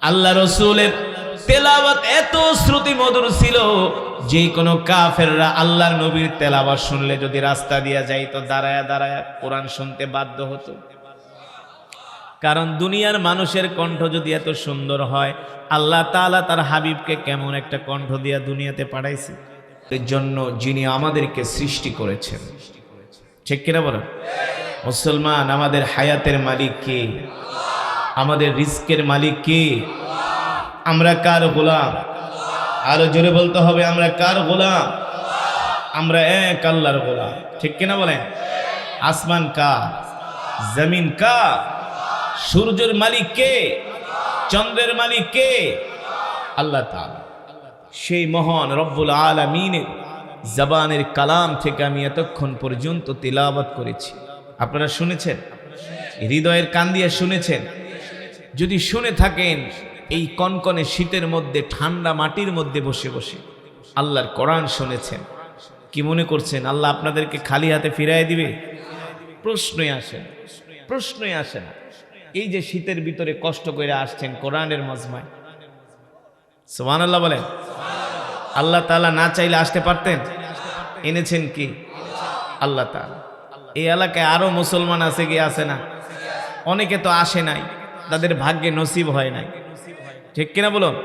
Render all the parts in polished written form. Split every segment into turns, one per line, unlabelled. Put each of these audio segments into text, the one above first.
আল্লাহ রাসূলের তেলাওয়াত এত শ্রুতি মধুর ছিল, যে কোনো কাফেররা আল্লাহর নবীর তেলাওয়াত শুনলে যদি রাস্তা দিয়ে যাইতো দাঁড়ায়া দাঁড়ায়া কোরআন শুনতে বাধ্য হতো। কারণ দুনিয়ার মানুষের কণ্ঠ যদি এত সুন্দর হয়, আল্লাহ তাআলা তার হাবিবকে কেমন একটা কণ্ঠ দিয়া দুনিয়াতে পাঠাইছে। এর জন্য যিনি আমাদেরকে সৃষ্টি করেছেন, ঠিক কিনা বলেন? মুসলমান, আমাদের হায়াতের মালিক কে? আমাদের রিজকের মালিক কে? আমরা কার গোলাম? আরো জোরে বলতে হবে, আমরা কার গোলাম? আমরা এক আল্লাহর গোলাম, ঠিক কিনা বলেন? আসমান কার? জমিন কার? সূর্যের মালিক কে? চন্দ্রের মালিক কে? আল্লাহ তাআলা। সেই মহান রব্বুল আলামিনের জবানের কালাম থেকে আমি এতক্ষণ পর্যন্ত তিলাওয়াত করেছি। আপনারা শুনেছেন? হৃদয়ের কান দিয়ে শুনেছেন? যদি শুনে থাকেন, এই কনকনে শীতের মধ্যে ঠান্ডা মাটির মধ্যে বসে বসে আল্লাহর কোরআন শুনেছেন, কি মনে করছেন আল্লাহ আপনাদেরকে খালি হাতে ফিরাই দিবে? প্রশ্নই আসে না, প্রশ্নই আসে না। এই যে শীতের ভিতরে কষ্ট করে আসছেন কোরআনের মজমায়, সুবহানাল্লাহ বলেন। আল্লাহ তাআলা না চাইলে আসতে পারতেন? এনেছেন কি? আল্লাহ তাআলা। এই এলাকায় আরো মুসলমান আছে কি আছে না? অনেকে তো আসে নাই, তাদের ভাগ্যে নসিব হয় নাই, ঠিক কিনা বলুন?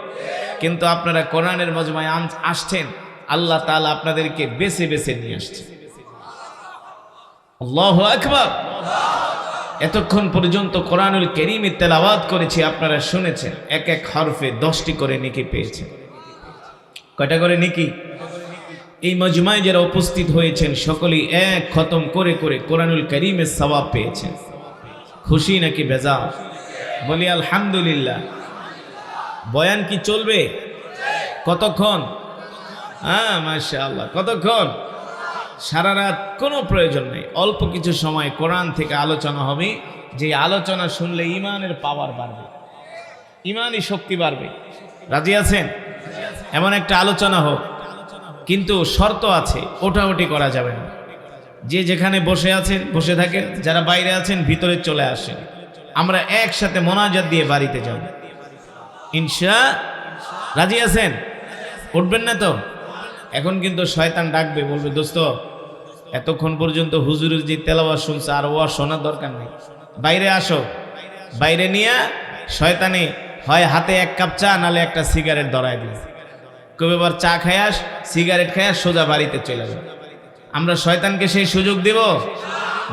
কিন্তু আপনারা কোরআনের মজমায় আসছেন, আল্লাহ তাআলা আপনাদেরকে বেছে বেছে নিয়ে আসছেন। আল্লাহু আকবার। এতক্ষণ পর্যন্ত কোরআনুল কারীমের তেলাওয়াত করেছি, আপনারা শুনেছেন। এক এক হরফে 10টি করে নেকি পেয়েছেন। কয়টা করে নেকি? এই মজমায় যারা উপস্থিত হয়েছেন সকলেই এক খতম করে করে কোরআনুল কারীমের সওয়াব পেয়েছেন। খুশি নাকি বেজার? বলি আলহামদুলিল্লাহ। বয়ান কি চলবে? কতক্ষণ? হ্যাঁ, মাশাআল্লাহ। কতক্ষণ? সারা রাত? কোনো প্রয়োজন নেই, অল্প কিছু সময় কোরআন থেকে আলোচনা হবে। যে আলোচনা শুনলে ইমানের পাওয়ার বাড়বে, ইমানি শক্তি বাড়বে। রাজি আছেন? এমন একটা আলোচনা হোক, কিন্তু শর্ত আছে, ওঠাউঠি করা যাবে না। যে যেখানে বসে আছেন বসে থাকেন, যারা বাইরে আছেন ভিতরে চলে আসেন। আমরা একসাথে মোনাজাত দিয়ে বাড়িতে যাব ইনশাআল্লাহ। রাজি আছেন? উঠবেন না তো? এখন কিন্তু শয়তান ডাকবে, বলবে দোস্ত এতক্ষণ পর্যন্ত হুজুরের যে তেলাওয়াত শুনছে আর ওয়াজ শোনার দরকার নেই, বাইরে আসো। বাইরে নিয়ে শয়তানে হয় হাতে এক কাপ চা, নালে একটা সিগারেট ধরায় দিবে, কবে এবার চা খায়াস সিগারেট খায়াস সোজা বাড়িতে চলে যাবে। আমরা শয়তানকে সেই সুযোগ দিব?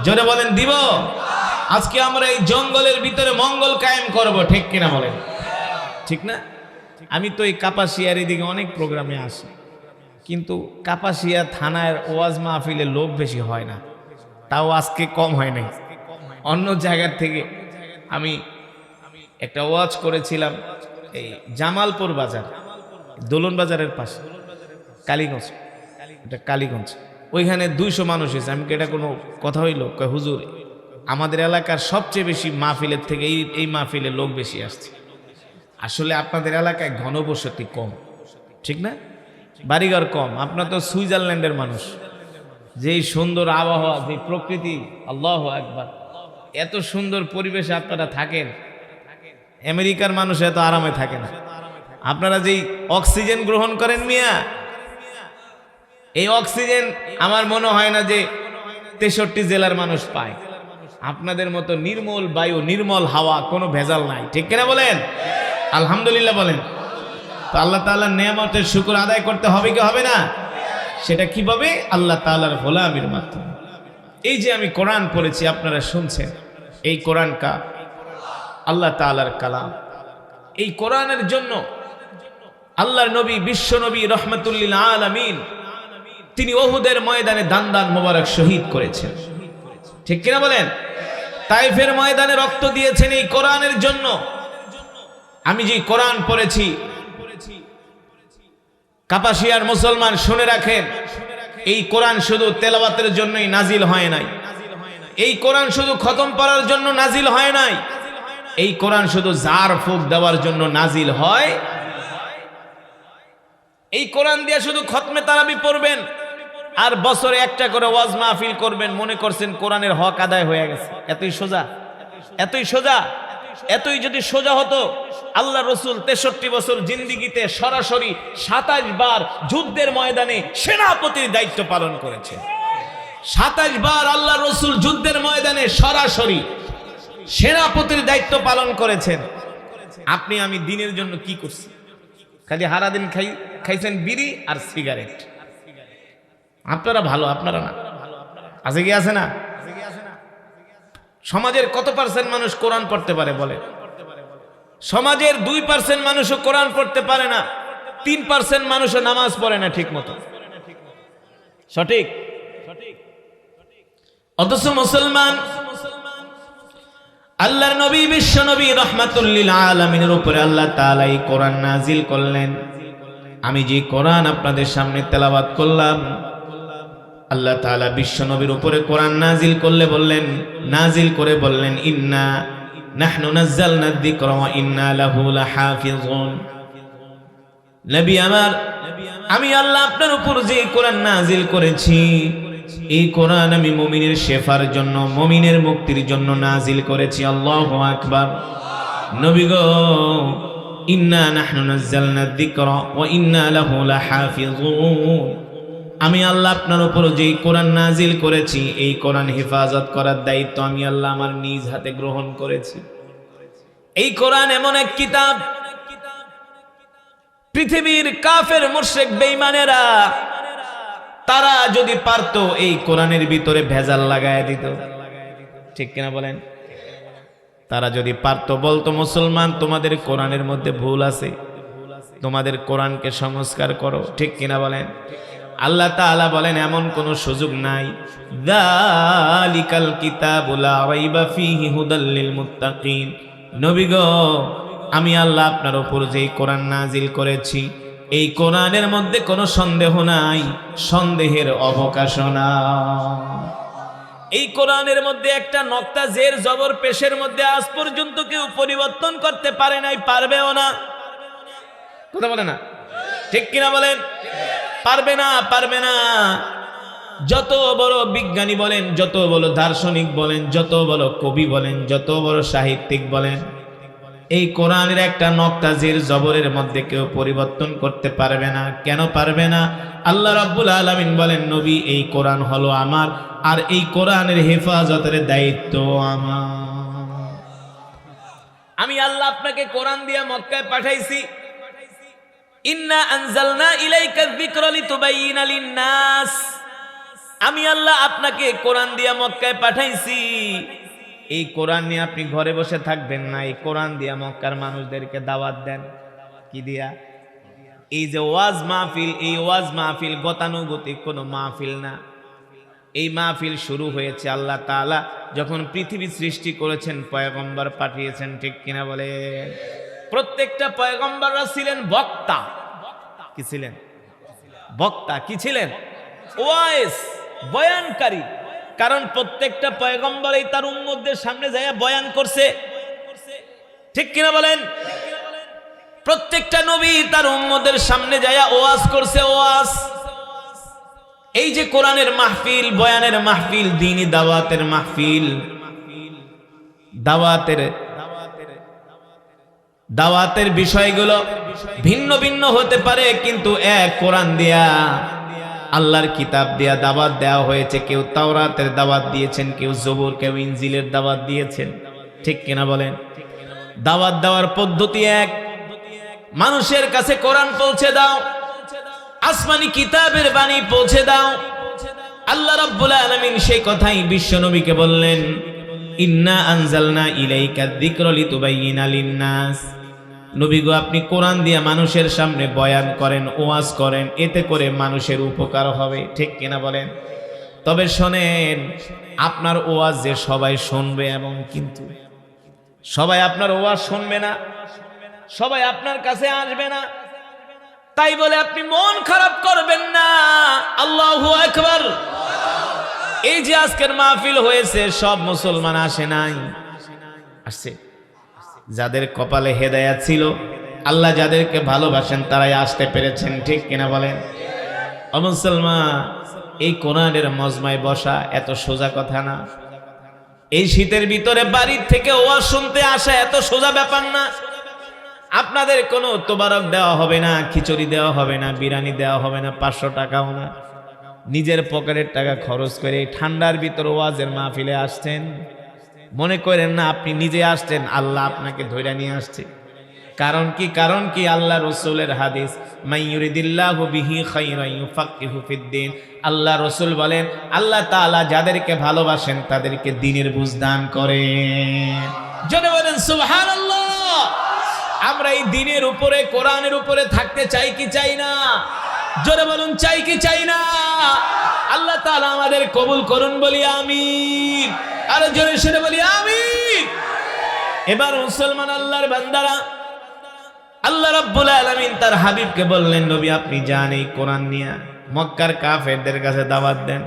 জোরে বলেন, দিব? আজকে আমরা এই জঙ্গলের ভিতরে মঙ্গল কায়েম করব, ঠিক কিনা বলেন? ঠিক না? আমি তো এই কাপাসিয়ার এদিকে অনেক প্রোগ্রামে আসি, কিন্তু কাপাসিয়া থানার ওয়াজ মাহফিলে লোক বেশি হয় না, তাও আজকে কম হয় নাই। অন্য জায়গার থেকে আমি একটা ওয়াজ করেছিলাম এই জামালপুর বাজার, দোলন বাজারের পাশে, কালীগঞ্জ, এটা কালীগঞ্জ। ওইখানে 200 মানুষ এসেছে। আমি এটা কোনো কথা হইল? হুজুর আমাদের এলাকার সবচেয়ে বেশি মাহফিলের থেকে এই মাহফিলে লোক বেশি আসছে। আসলে আপনাদের এলাকায় ঘনবসতি কম, ঠিক না? বাড়িঘর কম। আপনার তো সুইজারল্যান্ডের মানুষ, যেই সুন্দর আবহাওয়া, যে প্রকৃতি, আল্লাহু আকবার, এত সুন্দর পরিবেশে আপনারা থাকেন। আমেরিকার মানুষ এত আরামে থাকে না। আপনারা যেই অক্সিজেন গ্রহণ করেন মিয়া, এই অক্সিজেন আমার মনে হয় না যে 63 জেলার মানুষ পায়। আপনাদের মতো নির্মল বায়ু, নির্মল হাওয়া, কোনো ভেজাল নাই, ঠিক কিনা বলেন? আলহামদুলিল্লাহ বলেন। তো আল্লাহ তাআলার নেয়ামতের শুকর আদায় করতে হবে কি হবে না? সেটা কিভাবে? আল্লাহ তাআলার গোলামির মাধ্যমে। এই যে আমি কোরআন পড়েছি, আপনারা শুনছেন, এই কোরআন কার? আল্লাহ তাআলার কালাম। এই কোরআনের জন্য আল্লাহর নবী, বিশ্ব নবী রাহমাতুল লিল আলামিন, তিনি উহুদের ময়দানে দান দান মোবারক শহীদ করেছেন, ঠিক কিনা বলেন? তাইফের ময়দানে রক্ত দিয়েছেন এই কোরআনের জন্য। আমি যে কোরআন পড়েছি, কাপাসিয়ার মুসলমান শুনে রাখেন, এই কোরআন শুধু তেলাওয়াতের জন্যই নাজিল হয় নাই। এই কোরআন শুধু খতম পড়ার জন্য নাজিল হয় নাই। এই কোরআন শুধু জার ফুক দেওয়ার জন্য নাজিল হয়। এই কোরআন দিয়ে শুধু খতমে তারাবি পড়বেন আর বছরে একটা করে ওয়াজ মাহফিল করবেন, মনে করছেন কোরআনের হক আদায় হয়ে গেছে। এতই সোজা, এতই সোজা। এতই যদি সোজা হতো, আল্লাহ রসুল 63 বছর জিন্দিগিতে সরাসরি 27 বার যুদ্ধের ময়দানে সেনাপতির দায়িত্ব পালন করেছে। 27 বার আল্লাহ রসুল যুদ্ধের ময়দানে সরাসরি সেনাপতির দায়িত্ব পালন করেছেন। আপনি আমি দিনের জন্য কি করছি? খালি সারাদিন খাইছেন বিড়ি আর সিগারেট। আপনারা ভালো, আপনারা না। আছে কি আছে না? সমাজের কত পার্সেন্ট মানুষ কোরআন পড়তে পারে বলে? সমাজের 2% মানুষও কোরআন পড়তে পারে না, 3% মানুষও নামাজ পড়ে না ঠিক মতো। সঠিক? অথচ মুসলমান, আল্লাহর নবী বিশ্ব নবী রাহমাতুল লিল আলামিনের উপরে আল্লাহ তাআলা এই কোরআন নাজিল করলেন। আমি যে কোরআন আপনাদের সামনে তেলাওয়াত করলাম, আল্লাহ তাআলা বিশ্ব নবীর উপরে কোরআন নাজিল করলে বললেন, নাজিল করে বললেন, ইন্না নাহনু নাযালনা যিকরা ওয়া ইন্না লাহু লাহাফিজুন। নবী আমার, আমি আল্লাহ আপনার উপর যে কোরআন নাজিল করেছি, এই কোরআন আমি মুমিনের শেফার জন্য, মুমিনের মুক্তির জন্য নাজিল করেছি। আল্লাহু আকবার। নবী গো, ইন্না নাহনু নাযালনা যিকরা ওয়া ইন্না লাহু লাহাফিজুন। আমি আল্লাহ আপনার উপর যে কোরআন নাজিল করেছি, এই কোরআন হেফাজত করার দায়িত্ব আমি আল্লাহ আমার নিজ হাতে গ্রহণ করেছি। এই কোরআন এমন এক কিতাব, পৃথিবীর কাফের মুশরিক বেঈমানেরা তারা যদি পারতো এই কোরআনের ভিতরে ভেজাল লাগায় দিত। ঠিক কিনা বলেন? তারা যদি পারতো, বলতো, মুসলমান তোমাদের কোরআনের মধ্যে ভুল আছে, তোমাদের কোরআনকে সংস্কার করো। ঠিক কিনা বলেন? আল্লাহ তাআলা বলেন এমন কোন সুযোগ নাই। যালিকাল কিতাবু লা রাইবা ফীহি হুদাল লিল মুত্তাকিন। নবী গো, আমি আল্লাহ আপনার উপর যে কোরআন নাজিল করেছি, এই কোরআনের মধ্যে কোনো সন্দেহ নাই, সন্দেহের অবকাশ নাই। এই কোরআনের মধ্যে একটা নক্তা জের জবর পেশের মধ্যে আজ পর্যন্ত কেউ পরিবর্তন করতে পারে নাই, পারবেও না। কথা বলে না? ঠিক কিনা বলেন? পারবে না, পারবে না। যত বড় বিজ্ঞানী বলেন, যত বড় দার্শনিক বলেন, যত বড় কবি বলেন, যত বড় সাহিত্যিক বলেন, এই কোরআনের একটা নক্তা জের জবরের মধ্যে কেউ পরিবর্তন করতে পারবে না। কেন পারবে না? আল্লাহ রাব্বুল আলামিন বলেন, নবী এই কোরআন হলো আমার, আর এই কোরআনের হেফাজতের দায়িত্ব আমার। আমি আল্লাহ আপনাকে কোরআন দিয়ে মক্কায় পাঠাইছি। ইন্না আনজালনা ইলাইকা যিকরা লিতুবাইয়িনা লিন-নাস। আমি আল্লাহ আপনাকে কোরআন দিয়ে মক্কায় পাঠাইছি। এই কোরআন নিয়ে আপনি ঘরে বসে থাকবেন না, এই কোরআন দিয়ে মক্কার মানুষদেরকে দাওয়াত দেন। কি দিয়া? এই যে ওয়াজ মাহফিল, এই ওয়াজ মাহফিল গতানুগতিক কোনো মাহফিল না। এই মাহফিল শুরু হয়েছে আল্লাহ তাআলা যখন পৃথিবী সৃষ্টি করেছেন, পয়গম্বর পাঠিয়েছেন। ঠিক কিনা বলে? প্রত্যেকটা পয়গম্বররা ছিলেন বক্তা। কি ছিলেন? বক্তা। কি ছিলেন? ওয়াইস, বয়ানকারী। কারণ প্রত্যেকটা পয়গম্বরই তার উম্মতদের সামনে যায় বয়ান করছে। ঠিক কিনা বলেন? প্রত্যেকটা নবী তার উম্মতদের সামনে যায় ওয়াজ করছে, ওয়াজ। এই যে কোরআনের মাহফিল, বয়ানের মাহফিল, দ্বীনি দাওয়াতের মাহফিল, দাওয়াতের বিষয়গুলো ভিন্ন ভিন্ন হতে পারে, কিন্তু এক কোরআন দিয়া, আল্লাহর কিতাব দিয়া দাওয়াত দেওয়া হয়েছে। কেউ তাওরাতের দাওয়াত দিয়েছেন, কেউ জবুর, কেউ ইনজিলের দাওয়াত দিয়েছেন। ঠিক কিনা বলেন? দাওয়াত দেওয়ার পদ্ধতি এক। মানুষের কাছে কোরআন পৌঁছে দাও, আসমানি কিতাবের বাণী পৌঁছে দাও। আল্লাহ রাব্বুল আলামিন সেই কথাই বিশ্ব নবীকে বললেন, ইন্না আনজালনা ইলাইকা যিকরা লিতুবাইয়িনা লিন-নাস। নবী গো, আপনি কোরআন দিয়ে মানুষের সামনে বয়ান করেন, ওয়াজ করেন, এতে করে মানুষের উপকার হবে। ঠিক কিনা বলেন? তবে শোনেন, আপনার ওয়াজ যে সবাই শুনবে, এবং কিন্তু সবাই আপনার ওয়াজ শুনবে না, সবাই আপনার কাছে আসবে না। তাই বলে আপনি মন খারাপ করবেন না। আল্লাহু আকবার। এই যে আজকের মাহফিল হয়েছে, সব মুসলমান আসে নাই, আসছে। যাদের কপালে হেদায়েত ছিল, আল্লাহ যাদেরকে ভালোবাসেন, তারাই আসতে পেরেছেন। ঠিক কিনা বলেন? ও মুসলমান, এই কোরআনের মজমায় বসা এত সোজা কথা না। এই শীতের ভিতরে বাড়ির থেকে ওয়াজ শুনতে আসা এত সোজা ব্যাপার না। আপনাদের কোনো তোবারক দেওয়া হবে না, খিচুড়ি দেওয়া হবে না, বিরিয়ানি দেওয়া হবে না, 500 টাকাও না। নিজের পকেটের টাকা খরচ করে ঠান্ডার ভিতর ওয়াজের মাহফিলে আসছেন। মনে করেন না আপনি নিজে আসছেন, আল্লাহ আপনাকে ধইরা নিয়ে আসছে। কারণ কি আল্লাহ রাসূলের হাদিস, মাইয়ুরিদিল্লাহু বিহি খাইরান ইউফাক্কিহু ফিদ্দিন। আল্লাহ রাসূল বলেন, আল্লাহ তাআলা যাদেরকে ভালোবাসেন তাদেরকে দ্বীনের বুঝ দান করেন। জোরে বলেন সুবহানাল্লাহ। আমরা এই দ্বীনের উপরে, কোরআনের উপরে থাকতে চাই কি চাই না? জোরে বলুন, চাই কি চাই না? আল্লাহ তাআলা আমাদের কবুল করুন, বলি আমিন। আর জোরে সরে বলি আমিন। এবার মুসলমান আল্লাহর বান্দারা, আল্লাহ রাব্বুল আলামিন তার হাবিবকে বললেন, নবী আপনি যান এই কোরআন নিয়ে মক্কার কাফেরদের কাছে দাওয়াত দেন।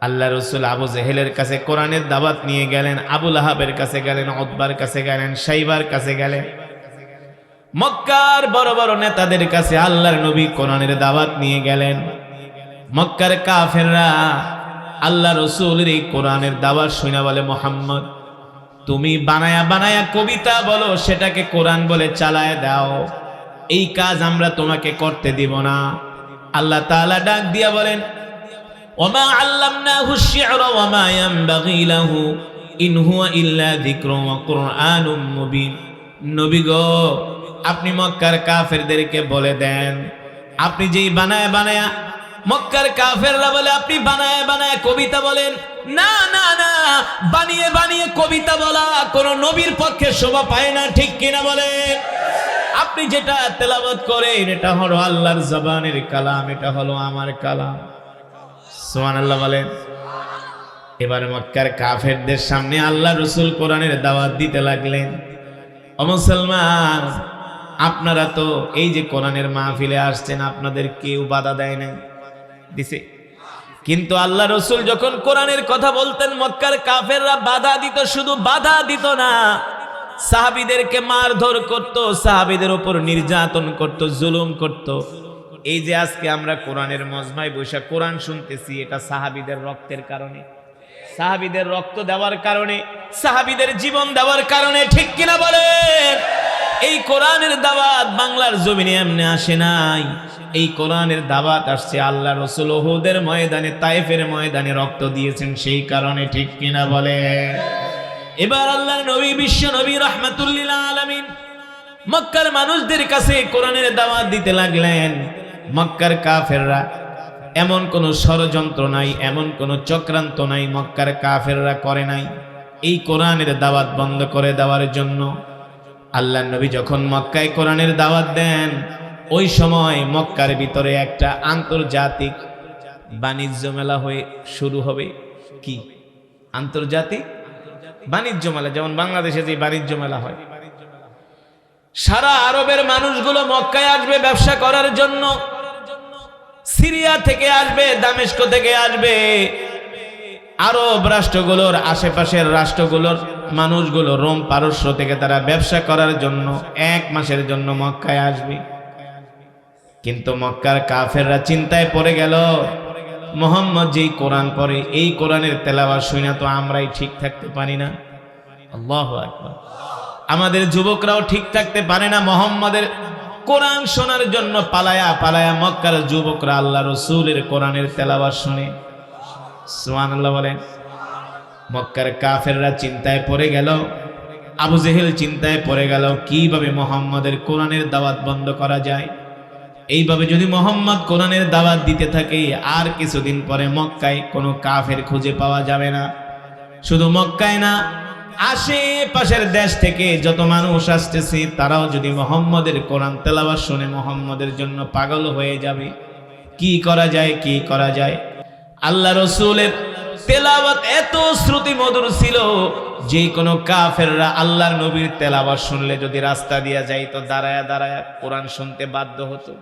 আল্লাহ রাসূল আবু জেহেলের কাছে কোরআনের দাওয়াত নিয়ে গেলেন, আবু লাহাবের কাছে গেলেন, উতবার কাছে গেলেন, শাইবার কাছে গেলেন, মক্কার বড় বড় নেতাদের কাছে আল্লাহর নবী কোরআনের দাওয়াত নিয়ে গেলেন। মক্কার কাফেররা আল্লাহ রাসূলের এই কোরআনের দাওয়াত শুনে বলে, মুহাম্মদ তুমি বানায়া বানায়া কবিতা বলো, সেটাকে কোরআন বলে চালায় দাও, এই কাজ আমরা তোমাকে করতে দিব না। আল্লাহ তাআলা ডাক দিয়া বলেন, ওমা আল্লামনাহু আশ-শি'রা ওমা ইয়ানবাগী লাহু ইন হুয়া ইল্লা যিকরুন ওয়া কুরআনুম মুবিন। নবী গো, আপনি মক্কার কাফেরদেরকে বলে দেন, আপনি যেই বানায়া বানায়া, মক্কার কাফেররা বলে আপনি বানায়া বানায়া কবিতা বলেন, না না না, বানিয়ে বানিয়ে কবিতা বলা কোন নবীর পক্ষে শোভা পায় না, ঠিক কিনা বলেন? আপনি যেটা তেলাওয়াত করেন এটা হলো আল্লাহর জবানের কালাম, এটা হলো আমার কালাম। সুবহানাল্লাহ বলেন। এবার মক্কার কাফেরদের সামনে আল্লাহ রাসূল কোরআনের দাওয়াত দিতে লাগলেন। ও মুসলমান, আপনারা তো এই যে কোরআনের মাহফিলে আসছেন, আপনাদের কেউ বাধা দেয় নাই, দিছে? কিন্তু আল্লাহ রাসূল যখন কোরআনের কথা বলতেন, মক্কার কাফেররা বাধা দিত। শুধু বাধা দিত না, সাহাবীদেরকে মারধর করত, সাহাবীদের উপর নির্যাতন করত, জুলুম করত। এই যে আজকে আমরা কোরআনের মজমায় বসে কোরআন শুনতেছি, এটা সাহাবীদের রক্তের কারণে, সাহাবীদের রক্ত দেওয়ার কারণে, সাহাবীদের জীবন দেওয়ার কারণে, ঠিক কিনা বলেন? এই কোরআনের দাওয়াত বাংলার জমিনে এমনি আসে নাই। এই কোরআনের দাওয়াত আসছে আল্লাহ রাসূল উহুদের ময়দানে, তায়েফের ময়দানে রক্ত দিয়েছেন, সেই কারণে, ঠিক কিনা বলে? এবার আল্লাহর নবী, বিশ্ব নবী রাহমাতুল লিল আলামিন মক্কার মানুষদের কাছে কোরআনের দাওয়াত দিতে লাগলেন। মক্কার কাফেররা, এমন কোন ষড়যন্ত্র নাই, এমন কোন চক্রান্ত নাই মক্কার কাফেররা করে নাই এই কোরআনের দাওয়াত বন্ধ করে দেওয়ার জন্য। আল্লাহর নবী যখন মক্কায় কোরআনের দাওয়াত দেন, ওই সময় মক্কার ভিতরে একটা আন্তর্জাতিক বাণিজ্য মেলা হয়ে শুরু হবে। কি আন্তর্জাতিক বাণিজ্য মেলা? যেমন বাংলাদেশে যে বাণিজ্য মেলা হয়, সারা আরবের মানুষগুলো মক্কায় আসবে ব্যবসা করার জন্য। সিরিয়া থেকে আসবে, দামেস্ক থেকে আসবে, আরব রাষ্ট্রগুলোর আশেপাশের রাষ্ট্রগুলোর মানুষগুলো, রোম পারস্য থেকে তারা ব্যবসা করার জন্য 1 মাসের জন্য মক্কায় আসবে। কিন্তু মক্কার কাফেররা চিন্তায় পড়ে গেল, মুহাম্মদ যেই কোরআন পড়ে, এই কোরআনের তেলাওয়াত শুনে তো আমরাই ঠিক থাকতে পারি না। আল্লাহু আকবার। আমাদের যুবকরাও ঠিক থাকতে পারে না মুহাম্মাদের কোরআন শোনার জন্য। পালায়া পালায়া মক্কার যুবকরা আল্লাহ রাসূলের কোরআনের তেলাওয়াত শুনে। সুবহানাল্লাহ বলেন। মক্কার কাফেররা চিন্তায় পড়ে গেল, আবু জেহেল চিন্তায় পড়ে গেল, কিভাবে মুহাম্মাদের কোরআনের দাওয়াত বন্ধ করা যায়। এইভাবে যদি মুহাম্মদ কোরআনের দাওয়াত দিতে থাকে, আর কিছুদিন পরে মক্কায় কোনো কাফের খুঁজে পাওয়া যাবে না। শুধু মক্কায় না, আশেপাশের দেশ থেকে যত মানুষ আসতেছে তারাও যদি মুহাম্মদের কোরআন তেলাওয়াত শুনে মুহাম্মদের জন্য পাগল হয়ে যাবে। কি করা যায়, কি করা যায়? আল্লাহ রাসূলের তেলাওয়াত এত শ্রুতি মধুর ছিল, যে কোনো কাফেররা আল্লাহর নবীর তেলাওয়াত শুনলে যদি রাস্তা দিয়া যাইতো, দাঁড়ায়া দাঁড়ায়া কোরআন শুনতে বাধ্য হতো।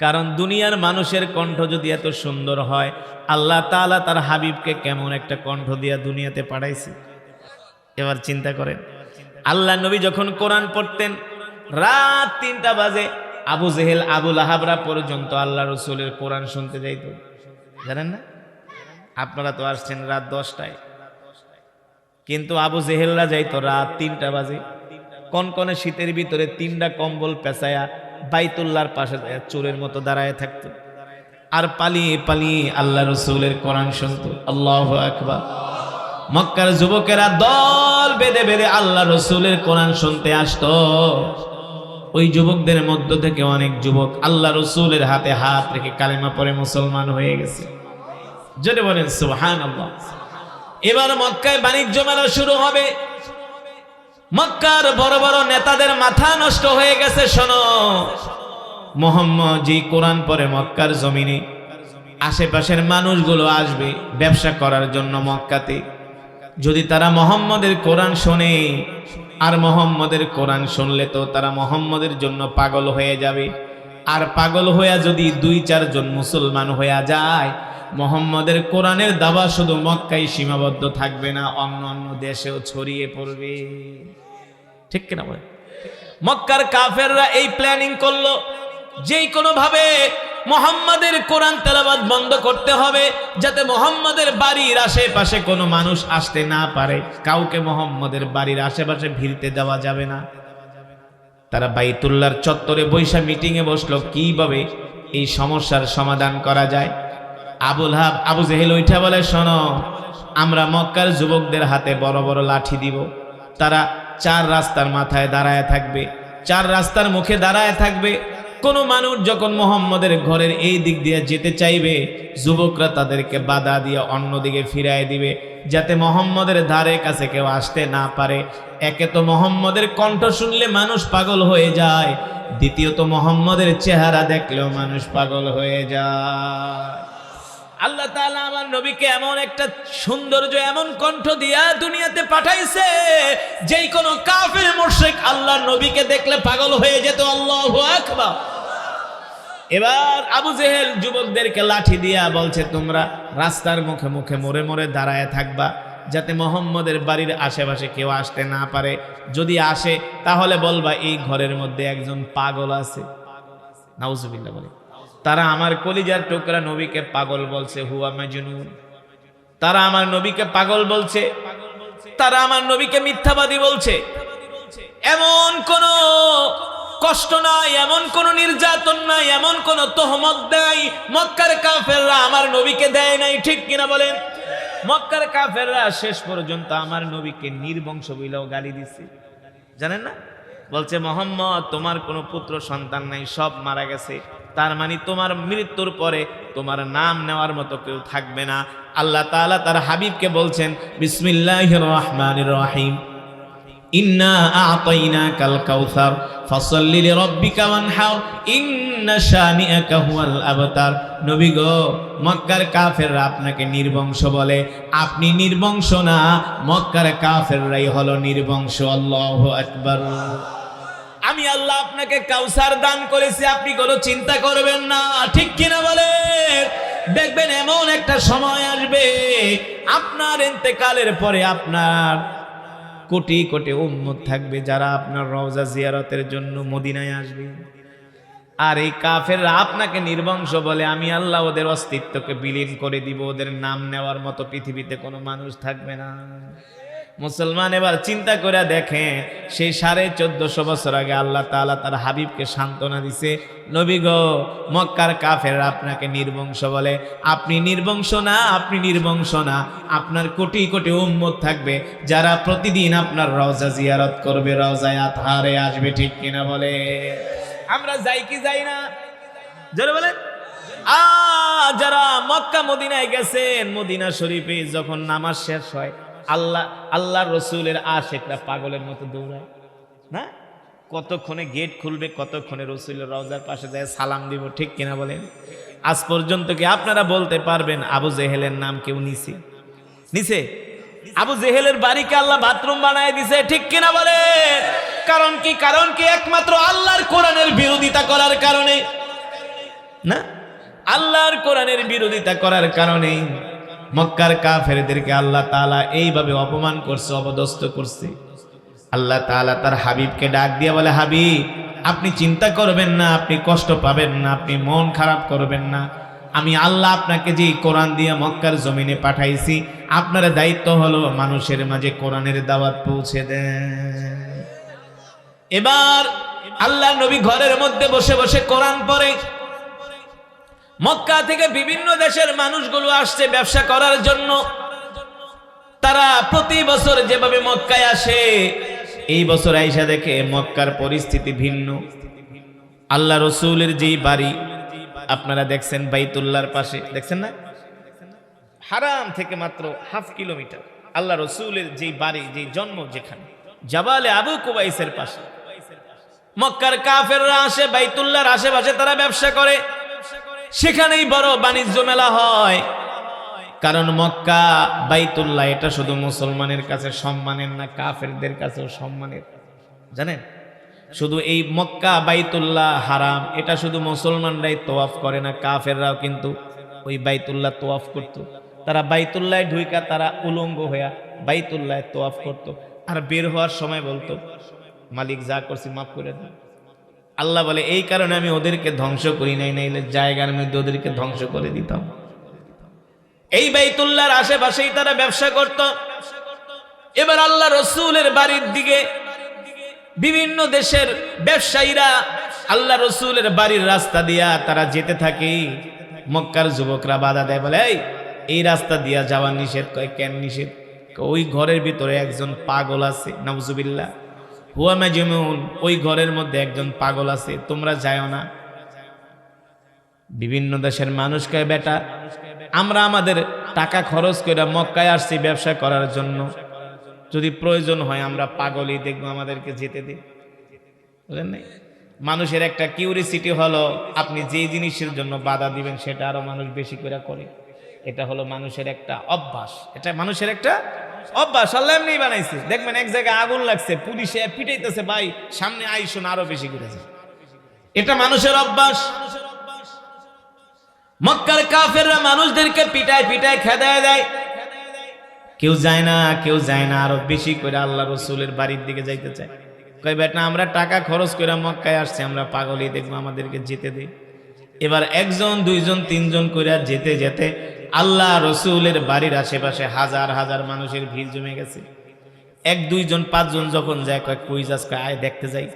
কারণ দুনিয়ার মানুষের কণ্ঠ যদি এত সুন্দর হয়, আল্লাহ তাআলা তার হাবিবকে কেমন একটা কণ্ঠ দিয়া দুনিয়াতে পাঠাইছে। এবার চিন্তা করেন, আল্লাহ নবী যখন কোরআন পড়তেন, রাত 3টা বাজে আবু জেহেল, আবু লাহাবরা পর্যন্ত আল্লাহ রাসূলের কোরআন শুনতে যাইত। জানেন না? আপনারা তো আসছেন রাত 10টায়, কিন্তু আবু জেহেলরা যাইতো রাত 3টা বাজে, কনকনে শীতের ভিতরে 3টা কম্বল পেঁচায়া বাইতুল্লাহর পাশে চোরের মতো দাঁড়ায় থাকতো, আর পালিয়ে পালিয়ে আল্লাহ রসুলের কোরআন শুনতো। আল্লাহু আকবার। মক্কার যুবকেরা দল বেঁধে বেঁধে আল্লাহ রসুলের কোরআন শুনতে আসতো। ওই যুবকদের মধ্য থেকে অনেক যুবক আল্লাহ রসুলের হাতে হাত রেখে কালেমা পড়ে মুসলমান হয়ে গেছে। জোরে বলেন সুবহানাল্লাহ। এবার মক্কায় বাণিজ্য মেলা শুরু হবে। মক্কার বড় বড় নেতাদের মাথা নষ্ট হয়ে গেছে। শোনো, মুহাম্মদ যে কোরআন পড়ে মক্কার জমিনে, আশেপাশের মানুষগুলো আসবে ব্যবসা করার জন্য মক্কাতে। যদি তারা মুহাম্মদের কোরআন শোনে, আর মুহাম্মদের কোরআন শুনলে তো তারা মুহাম্মদের জন্য পাগল হয়ে যাবে, আর পাগল হয়ে যদি 2-4 জন মুসলমান হয়ে যায়, মুহাম্মদের কোরআনের দাওয়া শুধু মক্কায় সীমাবদ্ধ থাকবে না, অন্য অন্য দেশেও ছড়িয়ে পড়বে। ঠিক কিনা বলে? মক্কার কাফেররা এই প্ল্যানিং করলো, যেই কোনো ভাবে মুহাম্মাদের কোরআন তেলাওয়াত বন্ধ করতে হবে, যাতে মুহাম্মাদের বাড়ির আশেপাশে কোনো মানুষ আসতে না পারে। কাউকে মুহাম্মাদের বাড়ির আশেপাশে ভিড়তে দেওয়া যাবে না। তারা বাইতুল্লাহর চত্বরে বৈশা মিটিং এ বসলো, কিভাবে এই সমস্যার সমাধান করা যায়। আবু জেহেল ওইটা বলে, শোনো, আমরা মক্কার যুবকদের হাতে বড় বড় লাঠি দিব। তারা 4 রাস্তার মাথায় দাঁড়ায় থাকবে, 4 রাস্তার মুখে দাঁড়ায় থাকবে। কোনো মানুষ যখন মুহাম্মদের ঘরের এই দিক দিয়ে যেতে চাইবে, যুবকরা তাদেরকে বাধা দিয়ে অন্যদিকে ফিরায় দিবে, যাতে মুহাম্মদের ধারে কাছে কেউ আসতে না পারে। একে তো মুহাম্মদের কণ্ঠ শুনলে মানুষ পাগল হয়ে যায়, দ্বিতীয়ত মুহাম্মদের চেহারা দেখলেও মানুষ পাগল হয়ে যায়। আল্লাহ তাআলা আমার নবীকে এমন একটা সৌন্দর্য, এমন কণ্ঠ দিয়া দুনিয়াতে পাঠাইছে, যেই কোনো কাফির মুশরিক আল্লাহর নবীকে দেখলে পাগল হয়ে যেত। আল্লাহু আকবার। এবার আবু জেহেল যুবকদেরকে লাঠি দিয়া বলছে, তোমরা রাস্তার মুখে মুখে মোড়ে মোড়ে দাঁড়ায় থাকবা, যাতে মুহাম্মদের বাড়ির আশেপাশে কেউ আসতে না পারে। যদি আসে তাহলে বলবা এই ঘরের মধ্যে একজন পাগল আছে। নাউজুবিল্লাহ বলে। তারা আমার কলিজার টুকরা নবীকে পাগল বলছে, হুয়া মাজনুন। তারা আমার নবীকে পাগল বলছে, তারা আমার নবীকে মিথ্যাবাদী বলছে। এমন কোন কষ্ট নাই, এমন কোন নির্যাতন নাই, এমন কোন তহমত নাই মক্কার কাফেররা আমার নবীকে দেয় নাই। ঠিক কিনা বলেন? মক্কার কাফেররা শেষ পর্যন্ত আমার নবীকে নির্বংশ বলেও গালি দিছে। জানেন না? বলছে, মুহাম্মদ তোমার কোনো পুত্র সন্তান নাই, সব মারা গেছে। তার মানে তোমার মৃত্যুর পরে তোমার নাম নেওয়ার মতো কেউ থাকবে না। আল্লাহ তাআলা তার হাবিবকে বলছেন, বিসমিল্লাহির রহমানির রহিম, ইন্না আ'তাইনাকাল কাউসার ফাসাল্লি লিরাব্বিকা ওয়ানহার ইন্না শানিআকা হুয়াল আবতার। নবী গো, মক্কার কাফেররা আপনাকে নির্বংশ বলে, আপনি নির্বংশ না, মক্কার কাফেররাই হলো নির্বংশ। আল্লাহু আকবার। আমি আল্লাহ আপনাকে কাউসার দান করেছি, আপনি কোনো চিন্তা করবেন না। ঠিক কিনা বলে? দেখবেন এমন একটা সময় আসবে, আপনার ইন্তেকালের পরে আপনার কোটি কোটি উম্মত থাকবে, যারা আপনার রওজা জিয়ারতের জন্য মদিনায় আসবে। আর এই কাফেররা আপনাকে নির্বংশ বলে, আমি আল্লাহ ওদের অস্তিত্বকে বিলীন করে দিব, ওদের নাম নেওয়ার মতো পৃথিবীতে কোনো মানুষ থাকবে না। মুসলমান এবার চিন্তা করে দেখেন, সেই 1450 বছর আগে আল্লাহ তাআলা তার হাবিবকে সান্ত্বনা দিছে, নবী গো, মক্কার কাফেররা আপনাকে নির্বংশ বলে, আপনি নির্বংশ না, আপনি নির্বংশ না, আপনার কোটি কোটি উম্মত থাকবে, যারা প্রতিদিন আপনার রওজা জিয়ারত করবে, রওজায়ে আতহারে আসবে। ঠিক কিনা বলে? আমরা যাই কি যাই না? জোরে বলেন। যারা মক্কা মদিনায় গেছেন, মদিনা শরীফে যখন নামাজ শেষ হয়, আল্লাহর রসুলের আশিকরা পাগলের মতো দৌড়ায় না? কতক্ষণে গেট খুলবে, কতক্ষণে রসুলের রওজার পাশে যায় সালাম দিব। ঠিক কিনা বলেন? আজ পর্যন্ত কি আপনারা বলতে পারবেন আবু জেহেলের নাম কেউ নিছে? আবু জেহেলের বাড়িকে আল্লাহ বাথরুম বানায় দিছে। ঠিক কিনা বলেন? কারণ কি? কারণ কি? একমাত্র আল্লাহর কোরআনের বিরোধিতা করার কারণে না? আল্লাহর কোরআনের বিরোধিতা করার কারণে মক্কার কাফেরদেরকে আল্লাহ তাআলা এইভাবে অপমান করছে, অপদস্থ করছে। আল্লাহ তাআলা তার হাবিবকে ডাক দিয়ে বলে, হাবিব, আপনি চিন্তা করবেন না, আপনি কষ্ট পাবেন না, আপনি মন খারাপ করবেন না। আমি আল্লাহ আপনাকে যে কোরআন দিয়ে মক্কার জমিনে পাঠাইছি, আপনার দায়িত্ব হলো মানুষের মাঝে কোরআনের দাওয়াত পৌঁছে দেন। এবার আল্লাহ নবী ঘরের মধ্যে বসে বসে কোরআন পড়ে। মক্কা থেকে বিভিন্ন দেশের মানুষগুলো আসছে ব্যবসা করার জন্য। তারা প্রতি বছর যেভাবে মক্কায় আসে, এই বছর আইসা দেখে মক্কার পরিস্থিতি ভিন্ন। আল্লাহ রসুলের যেই বাড়ি আপনারা দেখছেন বাইতুল্লাহর পাশে, দেখছেন না, হারাম থেকে মাত্র হাফ কিলোমিটার আল্লাহ রসুলের যেই বাড়ি, যেই জন্ম, যেখানে জাবালে আবু কুবাইসের পাশে মক্কার কাফেররা আসে, বাইতুল্লাহর আশেপাশে তারা ব্যবসা করে। সেখানেই বড় বাণিজ্য মেলা হয়। কারণ মক্কা বাইতুল্লাহ এটা শুধু মুসলমানের কাছে সম্মানের না, কাফেরদের কাছেও সম্মানের। জানেন, শুধু এই মক্কা বাইতুল্লাহ হারাম এটা শুধু মুসলমানরাই তোয়াফ করে না, কাফেররাও কিন্তু ওই বাইতুল্লাহ তোয়াফ করত। তারা বাইতুল্লাহ ঢুইকা তারা উলঙ্গ হইয়া বাইতুল্লাহ তোয়াফ করত, আর বের হওয়ার সময় বলতো, মালিক যা করছি মাফ করে দেন। আল্লাহ বলে এই কারণে আমি ওদেরকে ধ্বংস করি নাই, নাইলে জায়গার মধ্যে ওদেরকে ধ্বংস করে দিতাম। এই বাইতুল্লাহর আশেপাশেই তারা ব্যবসা করত। এবার আল্লাহ রসুলের বাড়ির দিকে বিভিন্ন দেশের ব্যবসায়ীরা আল্লাহ রসুলের বাড়ির রাস্তা দিয়া তারা যেতে থাকে। মক্কার যুবকরা বাধা দেয়, বলে এই রাস্তা দিয়া যাওয়া নিষেধ। কয় কেন নিষেধ? ওই ঘরের ভিতরে একজন পাগল আছে, নাউজুবিল্লাহ, হুয়া মাজনুন, ওই ঘরের মধ্যে একজন পাগল আছে, তোমরা যাও না। বিভিন্ন দেশের মানুষ কয়, বেটা আমরা আমাদের টাকা খরচ করে মক্কায় আসছি ব্যবসা করার জন্য, যদি প্রয়োজন হয় আমরা পাগলই দেখবো, আমাদেরকে যেতে দে। বুঝলেন নাই? মানুষের একটা কিউরিসিটি হলো আপনি যে জিনিসের জন্য বাধা দিবেন সেটা আরো মানুষ বেশি করে করে। এটা হলো মানুষের একটা অভ্যাস, এটা মানুষের একটা অভ্যাস। আল্লাহ এমনি বানাইছে। দেখবেন এক জায়গায় আগুন লাগছে, পুলিশে পিটাইতেছে, ভাই সামনে আইসুন, আরো বেশি করেছে। এটা মানুষের অভ্যাস। মক্কার কাফেররা মানুষদেরকে পিটায় পিটায় খেদায় দেয়, কেউ যায় না, কেউ যায় না, আরো বেশি করে আল্লাহ রসুলের বাড়ির দিকে যাইতে চায়। কই বেটা আমরা টাকা খরচ করে মক্কায় আসছি, আমরা পাগলই দেখবো, আমাদেরকে যেতে দে। এবার একজন দুইজন তিনজন করে যেতে যেতে আল্লাহ রসুলের বাড়ির আশেপাশে হাজার হাজার মানুষের ভিড় জমে গেছে। এক দুইজন পাঁচজন যখন যায়, কয় কই যাস? আয় দেখতে যাই।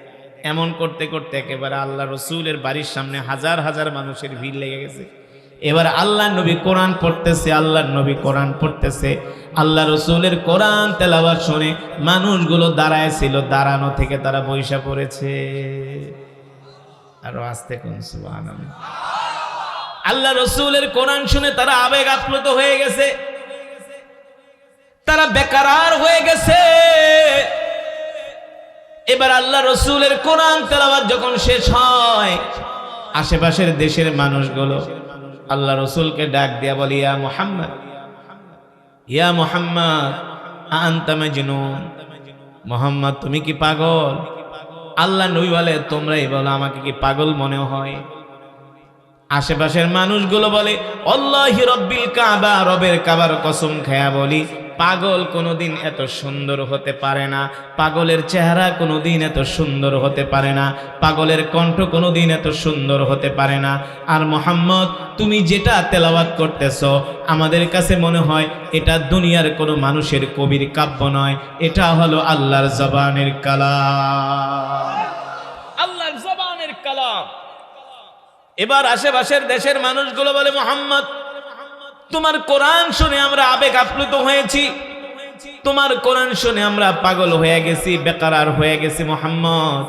এমন করতে করতে একেবারে আল্লাহ রসুলের বাড়ির সামনে হাজার হাজার মানুষের ভিড় লেগে গেছে। এবার আল্লাহ নবী কোরআন পড়তেছে, আল্লাহ নবী কোরআন পড়তেছে। আল্লাহ রসুলের কোরআন তেলাওয়াত শুনে মানুষগুলো দাঁড়ায় ছিল, দাঁড়ানো থেকে তারা বইসা পড়েছে। আরো আস্তে কোন সুবহানাল্লাহ। আল্লাহ রসুলের কোরআন শুনে তারা আবেগ আপ্লুত হয়ে গেছে, তারা বেকারার হয়ে গেছে। এবার আল্লাহ রসুলের কোরআন তেলাওয়াত যখন শেষ হয়, আশেপাশের দেশের মানুষগুলো আল্লাহ রসুলকে ডাক দিয়া বলি, ইয়া মুহাম্মদ, ইয়া মুহাম্মদ আনতা মাজনুন, মুহাম্মদ তুমি কি পাগল? আল্লাহ নবী বলে, তোমরাই বলো আমাকে কি পাগল মনে হয়? আশেপাশের মানুষগুলো বলে, আল্লাহি রব্বিল কাবা, রবের কাবার কসম খায়া বলি, পাগল কোনোদিন এত সুন্দর হতে পারে না, পাগলের চেহারা কোনোদিন এত সুন্দর হতে পারে না, পাগলের কণ্ঠ কোনোদিন এত সুন্দর হতে পারে না। আর মুহাম্মদ তুমি যেটা তেলাওয়াত করতেছ আমাদের কাছে মনে হয় এটা দুনিয়ার কোনো মানুষের কবির কাব্য নয়, এটা হলো আল্লাহর জবানের কালাম, আল্লাহর জবানের কালাম। এবার আশেপাশের দেশের মানুষগুলো বলে, মুহাম্মদ তোমার কোরআন শুনে আমরা আবেগ আপ্লুত হয়েছি, তোমার কোরআন শুনে আমরা পাগল হয়ে গেছি, বেকারার হয়ে গেছি। মুহাম্মদ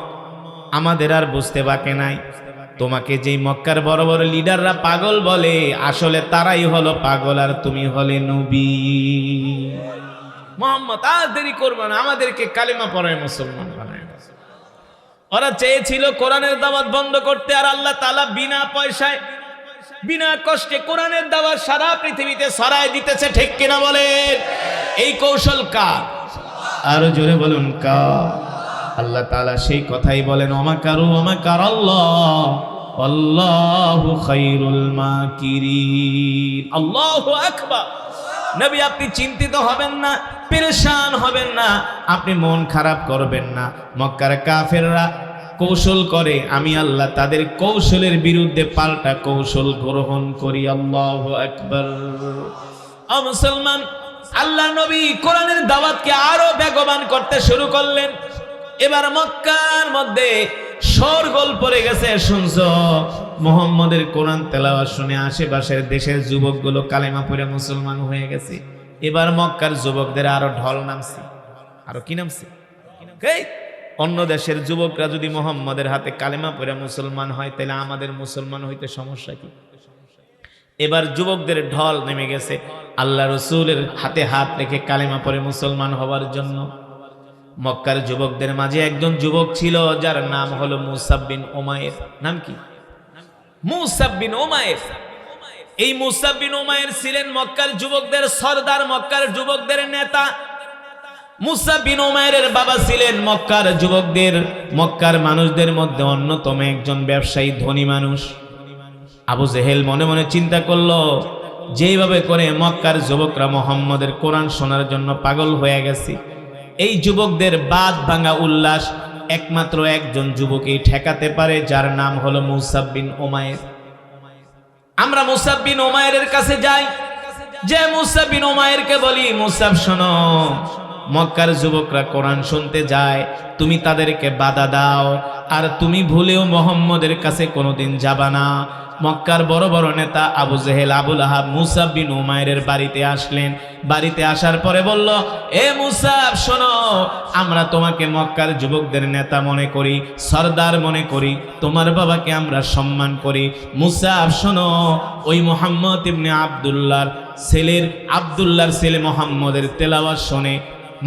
আমাদের আর বুঝতে বাকি নাই, তোমাকে যেই মক্কার বড় বড় লিডাররা পাগল বলে আসলে তারাই হলো পাগল, আর তুমি হলে নবী। মুহাম্মদ আর দেরি করবে না, আমাদেরকে কালিমা পড়ায় মুসলমান বানায়। ওরা চেয়েছিল কোরআনের দাওয়াত বন্ধ করতে, আর আল্লাহ তাআলা বিনা পয়সায় বিনা কষ্টে কোরআনের দাওয়াত সারা পৃথিবীতে ছড়ায় দিতেছে। ঠিক কিনা বলেন? এই কৌশল কার? আরো জোরে বলুন কার? আল্লাহ তাআলা সেই কথাই বলেন, ওমাকারু ওমাকারাল্লাহ আল্লাহু খায়রুল মাকিরিন। আল্লাহু আকবার। নবী আপনি চিন্তিত হবেন না, পেরেশান হবেন না, আপনি মন খারাপ করবেন না। মক্কার কাফেররা কৌশল করে, আমি আল্লাহ তাদের কৌশলের বিরুদ্ধে পাল্টা কৌশল গ্রহণ করি। আল্লাহু আকবার। ও মুসলমান, আল্লাহ নবী কোরআনের দাওয়াতকে আরো বেগবান করতে শুরু করলেন। এবার মক্কার মধ্যে শোরগোল পড়ে গেছে। শুনছো মুহাম্মদের কোরআন তেলাওয়াত শুনে আশেপাশের দেশের যুবকগুলো কালেমা পড়ে মুসলমান হয়ে গেছে। এবার মক্কার যুবকদের আরো ঢল নামছে। আরো কি নামছে? অন্য দেশের যুবকরা যদি মুহাম্মদের হাতে কালেমা পড়ে মুসলমান হয়, তাহলে আমাদের মুসলমান হইতে সমস্যা কি? এবার যুবকদের ঢল নেমে গেছে আল্লাহ রসুলের হাতে হাত রেখে কালেমা পড়ে মুসলমান হওয়ার জন্য। মক্কার যুবকদের মাঝে একজন যুবক ছিল যার নাম হলো মুসাব বিন উমাইর। নাম কি? মুসাব বিন উমাইর। এই মুসাব বিন উমাইর ছিলেন মক্কার যুবকদের সরদার, মক্কার যুবকদের নেতা। মুসাব বিন উমাইরের বাবা ছিলেন মক্কার যুবকদের, মক্কার মানুষদের মধ্যে অন্যতম একজন ব্যবসায়ী, ধনী মানুষ। আবু জেহেল মনে মনে চিন্তা করলো, যেইভাবে করে মক্কার যুবকরা মুহাম্মদের কোরআন শোনার জন্য পাগল হয়ে গেছে, এই যুবকদের বাদ ভাঙা উল্লাস একমাত্র একজন যুবকই ঠেকাতে পারে, যার নাম হলো মুসাব বিন উমাইর। আমরা মুসাব বিন উমাইরের কাছে যাই, যে মুসাব বিন উমাইরকে বলি, মুসাব শোনো, মক্কার যুবকরা কোরআন শুনতে যায়, তুমি তাদেরকে বাধা দাও, আর তুমি ভুলেও মুহাম্মদের কাছে কোনোদিন যাবা না। মক্কার বড় বড় নেতা আবু জেহেল, আবুল আহাব মুসাব বিন উমাইরের বাড়িতে আসলেন। বাড়িতে আসার পরে বলল, এ মুসাব শোনো, আমরা তোমাকে মক্কার যুবকদের নেতা মনে করি, সরদার মনে করি, তোমার বাবাকে আমরা সম্মান করি। মুসাব শোনো, ওই মুহাম্মদ ইবনে আব্দুল্লাহর ছেলে মুহাম্মদের তেলাওয়াত শুনে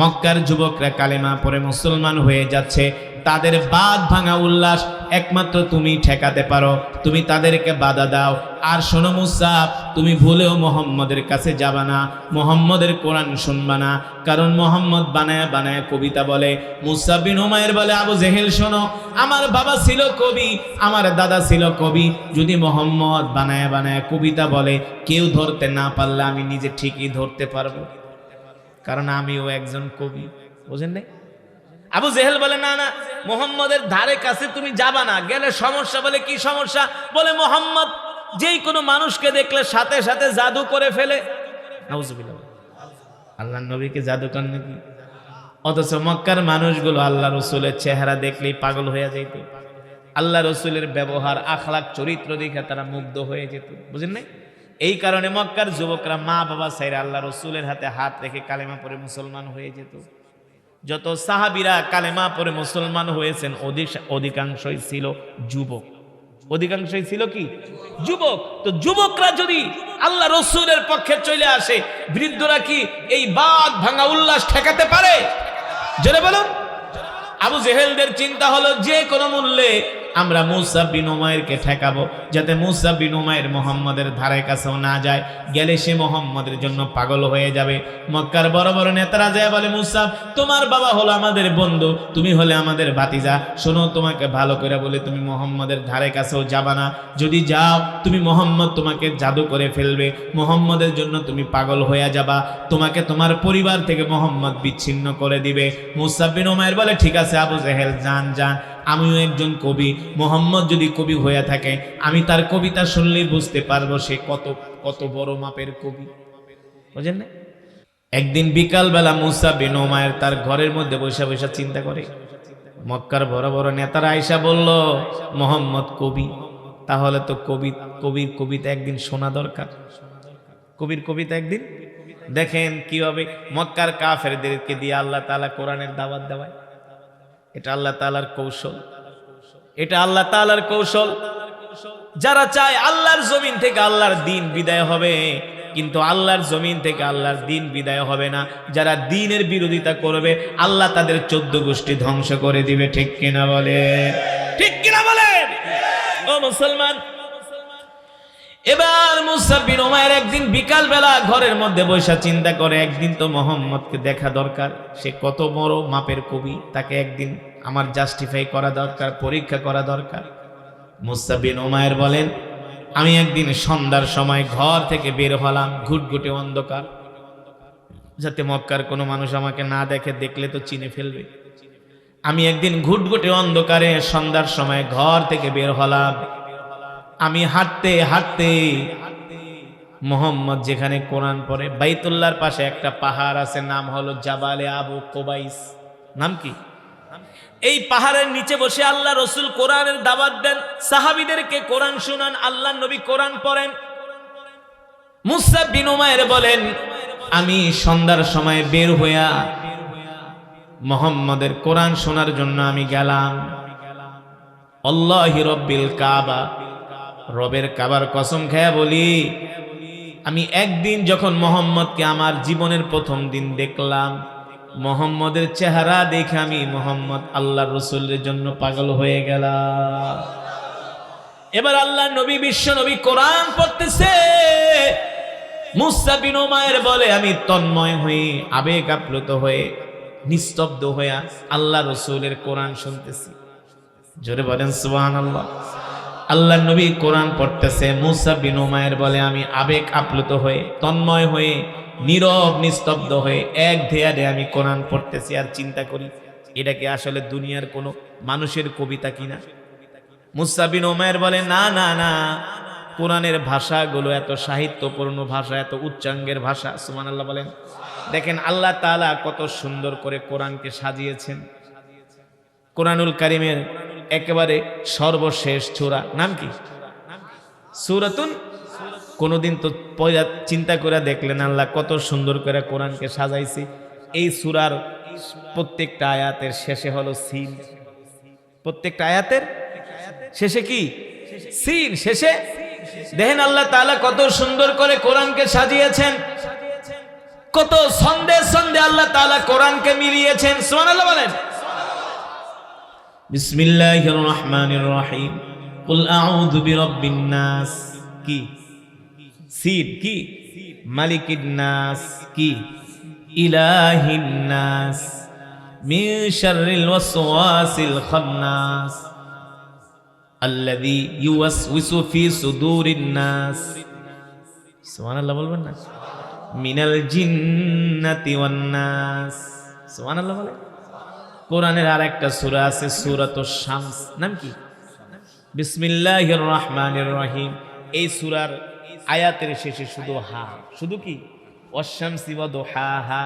মক্কার যুবকরা কালেমা পড়ে মুসলমান হয়ে যাচ্ছে। তাদের বাদ ভাঙা উল্লাস একমাত্র তুমি ঠেকাতে পারো, তুমি তাদেরকে বাধা দাও। আর শোনো মুসাব, তুমি ভুলেও মুহাম্মদের কাছে যাবা না, মুহাম্মদের কোরআন শুনবা না, কারণ মুহাম্মদ বানায়া বানায়া কবিতা বলে। মুসাব বিন উমাইর বলে, আবু জেহেল শোনো, আমার বাবা ছিল কবি, আমার দাদা ছিল কবি, যদি মুহাম্মদ বানায়া বানায়া কবিতা বলে, কেউ ধরতে না পারলে আমি নিজে ঠিকই ধরতে পারবো, কারণ আমিও একজন কবি। বুঝেন নাই? আবু জেহেল বলে, না না, মুহাম্মদের ধারে কাছে তুমি যাবা না, গেলে সমস্যা। বলে কি সমস্যা? বলে মুহাম্মদ যেই কোনো মানুষকে দেখলে সাথে সাথে জাদু করে ফেলে। নাউজুবিল্লাহ। আল্লাহর নবীকে জাদু করেন নাকি? অথচ মক্কার মানুষগুলো আল্লাহ রসুলের চেহারা দেখলেই পাগল হয়ে যেত, আল্লাহ রসুলের ব্যবহার, আখলাক, চরিত্র দেখে তারা মুগ্ধ হয়ে যেত। বুঝেন নাই? এই কারণে মক্কার যুবকরা মা বাবা ছাইরা আল্লাহ রসুলের হাতে হাত রেখে কালেমা পড়ে মুসলমান হয়ে যেত। যত সাহাবীরা কালেমা পড়ে মুসলমান হয়েছেন অধিকাংশই ছিল যুবক। অধিকাংশই ছিল কি? যুবক। তো যুবকরা যদি আল্লাহ রসুলের পক্ষে চলে আসে, বৃদ্ধরা কি এই বাদ ভাঙা উল্লাস ঠেকাতে পারে? জোরে বলুন। আবু জেহেলদের চিন্তা হলো, যে কোনো মূল্যে আমরা মুসাব বিন উমাইরকে ঠেকাবো, যাতে মুসাব বিন উমাইর মুহাম্মদের ধারে কাছেও না যায়, গেলে সে মুহাম্মদের জন্য পাগল হয়ে যাবে। মক্কার বড় বড় নেতারা যায় বলে, মুসাব, তোমার বাবা হলো আমাদের বন্ধু, তুমি হলে আমাদের ভাতিজা, শোনো, তোমাকে ভালো করে বলে, তুমি মুহাম্মদের ধারে কাছেও যাবা না, যদি যাও তুমি মুহাম্মদ তোমাকে জাদু করে ফেলবে, মুহাম্মদের জন্য তুমি পাগল হয়ে যাবা, তোমাকে তোমার পরিবার থেকে মুহাম্মদ বিচ্ছিন্ন করে দিবে। মুসাব বিন উমাইর বলে, ঠিক আছে আবু জেহেল, যান যান, আমিও একজন কবি, মুহাম্মদ যদি কবি হয়ে থাকে, আমি তার কবিতা শুনলেই বুঝতে পারবো সে কত কত বড় মাপের কবি। বুঝেন না? একদিন বিকাল বেলা মুসাব বিন উমাইর তার ঘরের মধ্যে বসে বসে চিন্তা করে, মক্কার বড় বড় নেতারা আয়েশা বলল, মুহাম্মদ কবি, তাহলে তো কবির কবিতা একদিন শোনা দরকার, কবির কবিতা একদিন। দেখেন কিভাবে মক্কার কাফেরদেরকে দিয়ে আল্লাহ তাআলা কোরআনের দাওয়াত দেওয়ায়। এটা আল্লাহ তাআলার কৌশল, এটা আল্লাহ তাআলার কৌশল। যারা চায় আল্লাহর জমিন থেকে আল্লাহর দ্বীন বিদায় হবে, কিন্তু আল্লাহর জমিন থেকে আল্লাহর দ্বীন বিদায় হবে না। যারা দ্বীনের বিরোধিতা করবে, আল্লাহ তাদের 14 গোষ্ঠী ধ্বংস করে দিবে। ঠিক কিনা বলে? ঠিক কিনা বলেন? ও মুসলমান, এবার মুসাব বিন উমাইর একদিন বিকাল বেলা ঘরের মধ্যে বসে চিন্তা করে, একদিন তো মুহাম্মদকে দেখা দরকার, সে কত বড় মাপের কবি, তাকে একদিন আমার জাস্টিফাই করা দরকার, পরীক্ষা করা দরকার। মুসাব বিন উমাইর বলেন, আমি একদিন সন্ধ্যার সময় ঘর থেকে বের হলাম, ঘুটঘুটে অন্ধকার, যাতে মক্কার কোনো মানুষ আমাকে না দেখে, দেখলে তো চিনে ফেলবে। আমি একদিন ঘুটঘুটে অন্ধকারে সন্ধ্যার সময় ঘর থেকে বের হলাম। আমি হাঁটতে হাঁটতে মোহাম্মদ যেখানে কোরআন পড়ে, বাইতুল্লাহর পাশে একটা পাহাড় আছে, নাম হলো জাবালে আবু কুবাইস। নাম কি? এই পাহাড়ের নিচে বসে আল্লাহ রসুল কোরআনের দাওয়াত দেন, সাহাবীদেরকে কোরআন শুনান, আল্লাহ নবী কোরআন পড়েন। মুসআব বিন উমাইর বলেন, আমি সন্ধ্যার সময় বের হইয়া মোহাম্মদের কোরআন শোনার জন্য আমি গেলাম। আল্লাহি রব্বিল কাবা, রবের কাবার কসম খেয়ে বলি, আমি একদিন যখন মোহাম্মদকে আমার জীবনের প্রথম দিন দেখলাম, মোহাম্মদের চেহারা দেখে আমি মোহাম্মদ আল্লাহ রসুলের জন্য পাগল হয়ে গেলাম। এবার আল্লাহ নবী, বিশ্ব নবী কোরআন পড়তেছে। মুসআব বিন উমাইর বলে, আমি তন্ময় হয়ে, আবেগ আপ্লুত হয়ে, নিস্তব্ধ হয়ে আল্লাহ রসুলের কোরআন শুনতেছি। জোরে বলেন সুবহানাল্লাহ। আল্লাহ নবী কোরআন পড়তেছে, মুসআব বিন উমাইর বলে, আমি আবেগ আপ্লুত হয়ে, তন্ময় হয়ে, নীরব নিস্তব্ধ হয়ে এক ধ্যানে আমি কোরআন পড়তেছি আর চিন্তা করি, এটা কি আসলে দুনিয়ার কোনো মানুষের কবিতা কিনা? মুসআব বিন উমাইর বলে, না না না, কোরআনের ভাষাগুলো এত সাহিত্যপূর্ণ ভাষা, এত উচ্চাঙ্গের ভাষা। সুবহানাল্লাহ বলেন। দেখেন আল্লাহ তাআলা কত সুন্দর করে কোরআনকে সাজিয়েছেন। কোরআনুল কারীমের একেবারে সর্বশেষ সূরা নাম কি? সূরাতুন। কোনদিন তো চিন্তা করে দেখলেন আল্লাহ কত সুন্দর করে কোরআনকে সাজাইছে? এই সূরার প্রত্যেকটা আয়াতের শেষে হলো সিন। প্রত্যেকটা আয়াতের শেষে কি? সিন। শেষে দেখেন আল্লাহ তাআলা কত সুন্দর করে কোরআনকে সাজিয়েছেন, কত ছন্দে ছন্দে আল্লাহ তাআলা কোরআনকে মিলিয়েছেন। সুবহানাল্লাহ বলেন। বিসমিল্লাহির রহমানির রহিম। কুল আউযু বিরাব্বিন নাস কি? সিন কি? মালিকিন নাস কি? ইলাহিন নাস মিন শাররিল ওয়াসওয়াসিল খান্নাস আল্লাযী ইউওয়াসওয়িসু ফি সুদুরিন নাস। সুবহানাল্লাহ বলবেন না? মিনাল জিন্নাতি ওয়ান নাস। সুবহানাল্লাহ বলেন। কোরআনের আরেকটা সূরা আছে, সূরাতুশ শামস। নাম কি? বিসমিল্লাহির রহমানির রহিম। এই সূরার আয়াতের শেষে শুধু হা। শুধু কি? ওয়াশ-শামসি ওয়া দুহাহা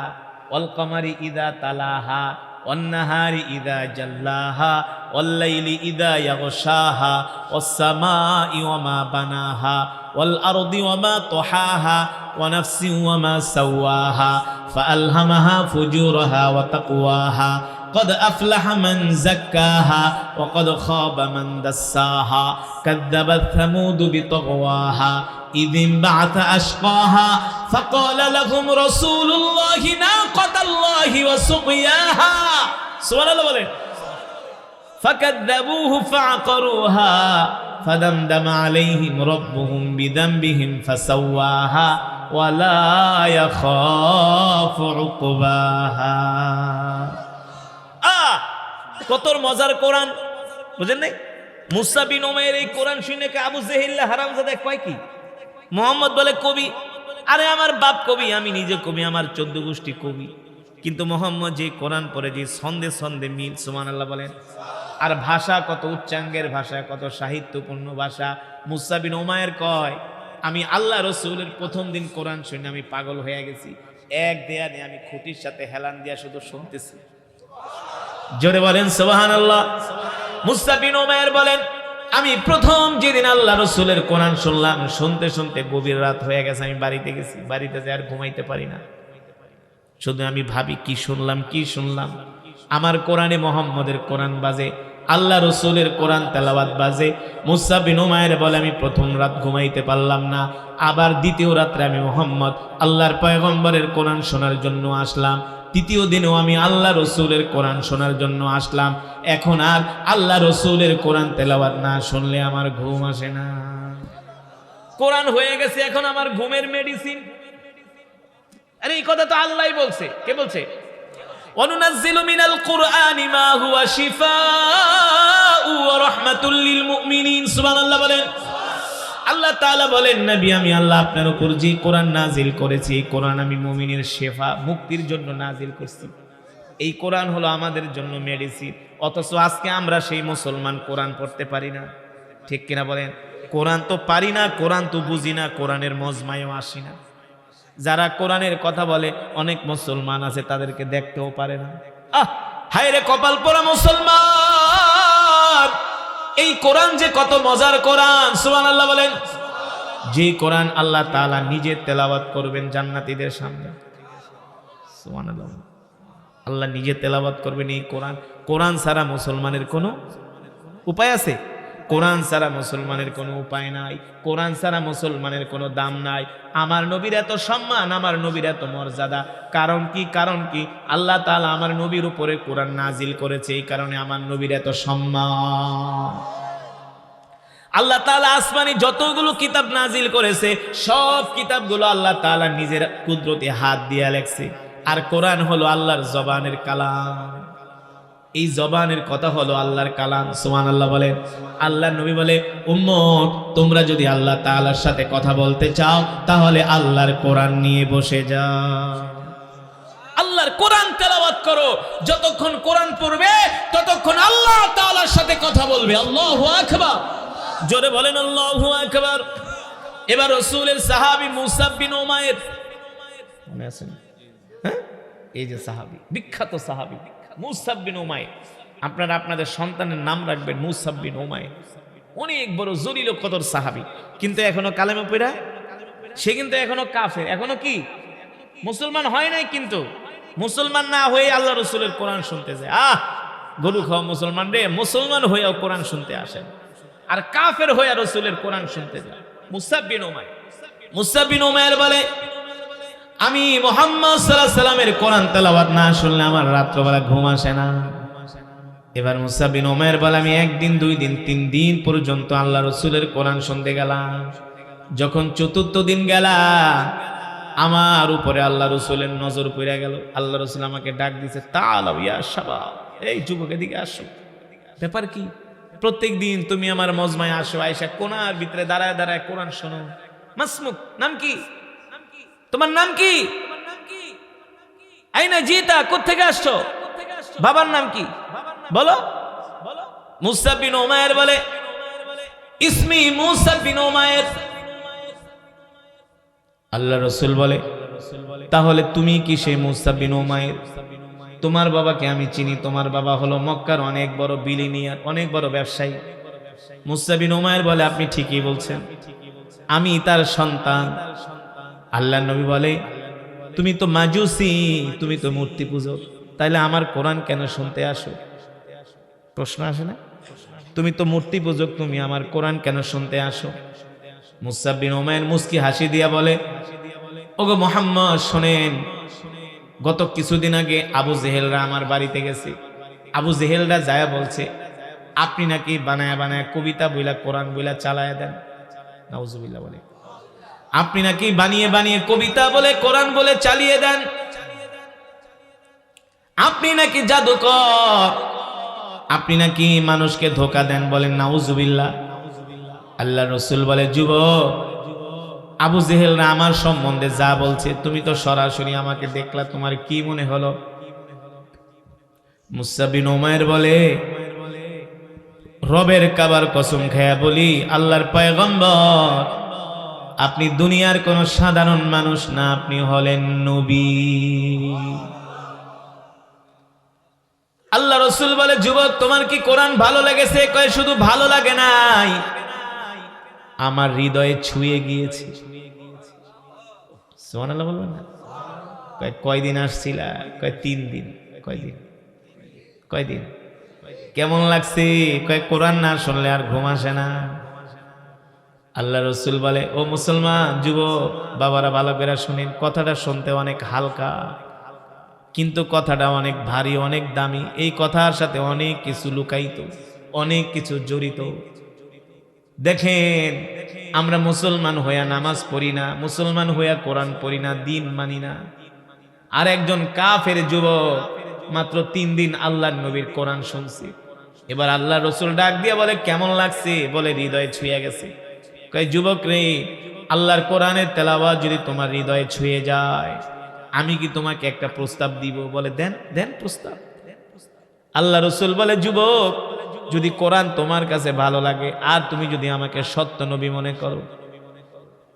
ওয়াল কমারি ইযা তালাহা ওয়ান নাহারি ইযা জাল্লাহা ওয়াল লাইলি ইযা ইয়াগশাহা ওয়াস সামাই ওয়া মা বানাহা ওয়াল আরদি ওয়া মা তুহাহা ওয়া নাফসিন ওয়া মা সাওয়াহা ফাআলহামাহা ফুজুরাহা ওয়া তাকওয়াহা قد أفلح من زكاها وقد خاب من دساها كذبت ثمود بطغواها إذ انبعث أشقاها فقال لهم رسول الله ناقة الله وسقياها. سبحان الله بولين. فكذبوه فعقروها فدمدم عليهم ربهم بذنبهم فسواها ولا يخاف عقباها. কত মজার কোরআন, বুঝেন নাই? মুসা বিন উমাইর এই কোরআন শুনে কে আবু জেহেল হারামজাদা কয় কি? মোহাম্মদ বলে কবি। আরে আমার বাপ কবি, আমি নিজে কবি, আমার 14 গোষ্ঠী কবি। কিন্তু মোহাম্মদ যে কোরআন পড়ে, যে ছন্দে ছন্দে মিল। সুবহানাল্লাহ বলেন। আর ভাষা কত উচ্চাঙ্গের ভাষা, কত সাহিত্যপূর্ণ ভাষা। মুসা বিন উমাইর কয়, আমি আল্লাহ রসুলের প্রথম দিন কোরআন শুনে আমি পাগল হয়ে গেছি। এক দেয়ানে আমি খুঁটির সাথে হেলান দিয়া শুধু শুনতেছি। জোরে বলেন সুবহানাল্লাহ। মুসা বিন উমাইর বলেন, আমি প্রথম যেদিন আল্লাহ রসুলের কোরআন শুনলাম, শুনতে শুনতে গভীর রাত হয়ে গেছে। আমি বাড়িতে গেছি, বাড়িতে যাই আর ঘুমাইতে পারি না। শুধু আমি ভাবি কি শুনলাম, কি শুনলাম। আমার কোরআনে মোহাম্মদের কোরআন বাজে, আল্লাহ রসুলের কোরআন তেলাওয়াত বাজে। মুসা বিন উমাইর বলে, আমি প্রথম রাত ঘুমাইতে পারলাম না। আবার দ্বিতীয় রাত্রে আমি মোহাম্মদ আল্লাহর পয়গম্বরের কোরআন শোনার জন্য আসলাম। তৃতীয় দিনেও আমি আল্লাহ রসুলের কোরআন শোনার জন্য আসলাম। এখন আর আল্লাহ রসুলের কোরআন তেলাওয়াত না শুনলে আমার ঘুম আসে না। কোরআন হয়ে গেছে এখন আমার ঘুমের মেডিসিন। আরে এই কথা তো আল্লাহই বলছে। কে বলছে? ওয়ানুনাজ্জিলু মিনাল কুরআনি মা হুয়া শিফাউ ওয়া রাহমাতুল লিল মুমিনিন। সুবহানাল্লাহ বলেন। আল্লাহ তাআলা বলেন, নবী আমি আল্লাহ আপনার উপর যে কোরআন নাজিল করেছি, এই কোরআন আমি মুমিনের শেফা, মুক্তির জন্য নাজিল করছি। এই কোরআন হলো আমাদের জন্য মেডিসিন। অথচ আজকে আমরা সেই মুসলমান কোরআন পড়তে পারি না, ঠিক কিনা বলেন? কোরআন তো পারি না, কোরআন তো বুঝি না, কোরআনের মজমায়ও আসি না। যারা কোরআনের কথা বলে অনেক মুসলমান আছে তাদেরকে দেখতেও পারে না। হায় রে কপাল পোড়া মুসলমান! এই কোরআন যে কত মজার কোরআন, সুবহানাল্লাহ বলেন। যে কোরআন আল্লাহ তাআলা নিজে তেলাওয়াত করবেন জান্নাতীদের সামনে, সুবহানাল্লাহ। আল্লাহ নিজে তেলাওয়াত করবেন এই কোরআন। কোরআন ছাড়া মুসলমানের কোনো উপায় আছে? কোরআন ছাড়া মুসলমানের কোনো উপায় নাই, কোরআন ছাড়া মুসলমানের কোনো দাম নাই। আমার নবীর এত সম্মান, আমার নবীর এত মর্যাদা, কারণ কি? কারণ কি? আল্লাহ তাআলা আমার নবীর উপরে কোরআন নাজিল করেছে, এই কারণে আমার নবীর এত সম্মান। আল্লাহ তাআলা আসমানি যতগুলো কিতাব নাজিল করেছে সব কিতাবগুলো আল্লাহ তাআলা নিজের কুদরতি হাত দিয়ে লেখছে। আর কোরআন হলো আল্লাহর জবানের কালাম। এই জবানের কথা হলো আল্লাহর কালাম, সুবহানাল্লাহ বলেন। আল্লাহর নবী বলে, উম্মত তোমরা যদি আল্লাহ তাআলার সাথে কথা বলতে চাও তাহলে আল্লাহর কোরআন নিয়ে বসে যাও, আল্লাহর কোরআন তেলাওয়াত করো। যতক্ষণ কোরআন পড়বে ততক্ষণ আল্লাহ তাআলার সাথে কথা বলবে। আল্লাহু আকবার, জোরে বলেন আল্লাহু আকবার। এবার রাসূলের সাহাবী মুসাব বিন উমাইর মনে আছে? হ্যাঁ, এই যে সাহাবী, বিখ্যাত সাহাবী মুসাব বিন উমাইর। আপনারা আপনাদের সন্তানের নাম রাখবেন মুসাব বিন উমাইর। অনেক বড় জলিল কদর সাহাবী, কিন্তু এখনো কালেমা পড়া, সে কিন্তু এখনো কাফের, এখনো কি মুসলমান হয় নাই। কিন্তু মুসলমান না হয়ে আল্লাহ রাসূলের কোরআন শুনতে যায়। গরু খাওয়া মুসলমান রে, মুসলমান হয়েও কোরআন শুনতে আসেন, আর কাফের হয়ে রাসূলের কোরআন শুনতে যায়। মুসাব বিন উমাইর, মুসাব বিন উমাইর বলে, আমি মুহাম্মদ সাল্লাল্লাহু আলাইহি সাল্লামের কোরআন তেলাওয়াত না শুনলে আমার রাত্রবেলা ঘুম আসে না। এবার মুসাব বিন উমাইর বলে, আমি একদিন, 2 দিন, 3 দিন পর্যন্ত আল্লাহ রাসূলের কোরআন শুনতে গেলাম। যখন 4th দিন গেলা, আমার উপরে আল্লাহ রাসূলের নজর পড়ে গেল। আল্লাহ রাসূল আমাকে ডাক দিয়েছে, তাআলাও ইয়া শাবাব, এই যুবক এদিকে আসো। ব্যাপার কি? প্রত্যেক দিন তুমি আমার মজমায় আসো, আয়েশা কোনার ভিতরে দাঁড়ায় দাঁড়ায় কোরআন শোনো। মাসমুক, নাম কি তোমার? নাম কি? আইনা জিতা, কোত্থেকে আসছো? বাবার নাম কি বলো? মুসাব বিন উমাইর বলে, ইসমি মুসাব বিন উমাইর। আল্লাহ রাসূল বলে, তাহলে তুমি কি সেই মুসাব বিন উমাইর? তোমার বাবাকে আমি চিনি, তোমার বাবা হলো মক্কার অনেক বড় বিলিনিয়ার, অনেক বড় ব্যবসায়ী। মুসাব বিন উমাইর বলে, আপনি ঠিকই বলছেন, আমি তার সন্তান। আল্লাহর নবী বলে, তুমি তো মাজুসি, তুমি তো মূর্তি পূজক, তাইলে আমার কোরআন কেন শুনতে আসো? প্রশ্ন আসে না? তুমি তো মূর্তি পূজক, তুমি আমার কোরআন কেন শুনতে আসো? মুসাব বিন উমাইর মুস্কি হাসি দিয়া বলে, ওগো মুহাম্মদ শোনেন, গত কিছুদিন আগে আবু জেহেলরা আমার বাড়িতে গেছে। আবু জেহেলরা যায় বলছে, আপনি নাকি বানায়া বানায়া কবিতা বইলা কোরআন বইলা চালায়া দেন। নাউজুবিল্লাহ বলে, আপনি নাকি বানিয়ে বানিয়ে কবিতা বলে কোরআন বলে চালিয়ে দেন, আপনি নাকি জাদুকর, আপনি নাকি মানুষকে ধোঁকা দেন, বলেন নাউজুবিল্লাহ। আল্লাহ রাসূল বলে, যুবক, আবু জেহেলরা আমার সম্বন্ধে যা বলছে তুমি তো সরাসরি আমাকে দেখলা, তোমার কি মনে হলো? মুসাব বিন উমাইর বলে, রবের কাবার কসম খায়া বলি, আল্লাহর পয়গম্বর, আপনি দুনিয়ার কোন সাধারণ মানুষ না, আপনি হলেন নবী। আল্লাহ রাসূল বলে, যুবক, তোমার কি কোরআন ভালো লেগেছে? কয়, শুধু ভালো লাগে নাই, আমার হৃদয়ে ছুঁয়ে গিয়েছে। সুবহানাল্লাহ বলবেন না? কয়, কয়দিন আসছিলা? কয়, 3 দিন। কয়দিন? কয়দিন? কেমন লাগছে? কয়, কোরআন না শুনলে আর ঘুম আসে না। আল্লাহ রাসূল বলে, ও মুসলমান যুবক, বাবারা ভালো করে শুনেন, কথাটা শুনতে অনেক হালকা, কিন্তু কথাটা অনেক ভারী, অনেক দামি। এই কথার সাথে অনেক কিছু লুকায়িত, অনেক কিছু জড়িত। দেখেন, আমরা মুসলমান হইয়া নামাজ পড়ি না, মুসলমান হইয়া কোরআন পড়ি না, দিন মানি না। আর একজন কাফের যুবক মাত্র 3 দিন আল্লাহর নবীর কোরআন শুনছে। এবার আল্লাহ রাসূল ডাক দিয়া বলে, কেমন লাগছে? বলে, হৃদয়ে ছুঁয়ে গেছে। কয়, যুবক রে, আল্লাহর কোরআনের তেলাওয়াত যদি তোমার হৃদয়ে ছুঁয়ে যায়, আমি কি তোমাকে একটা প্রস্তাব দিব? বলে, দেন দেন প্রস্তাব। আল্লাহ রসুল বলে, যুবক, যদি কোরআন তোমার কাছে ভালো লাগে আর তুমি যদি আমাকে সত্য নবী মনে করো,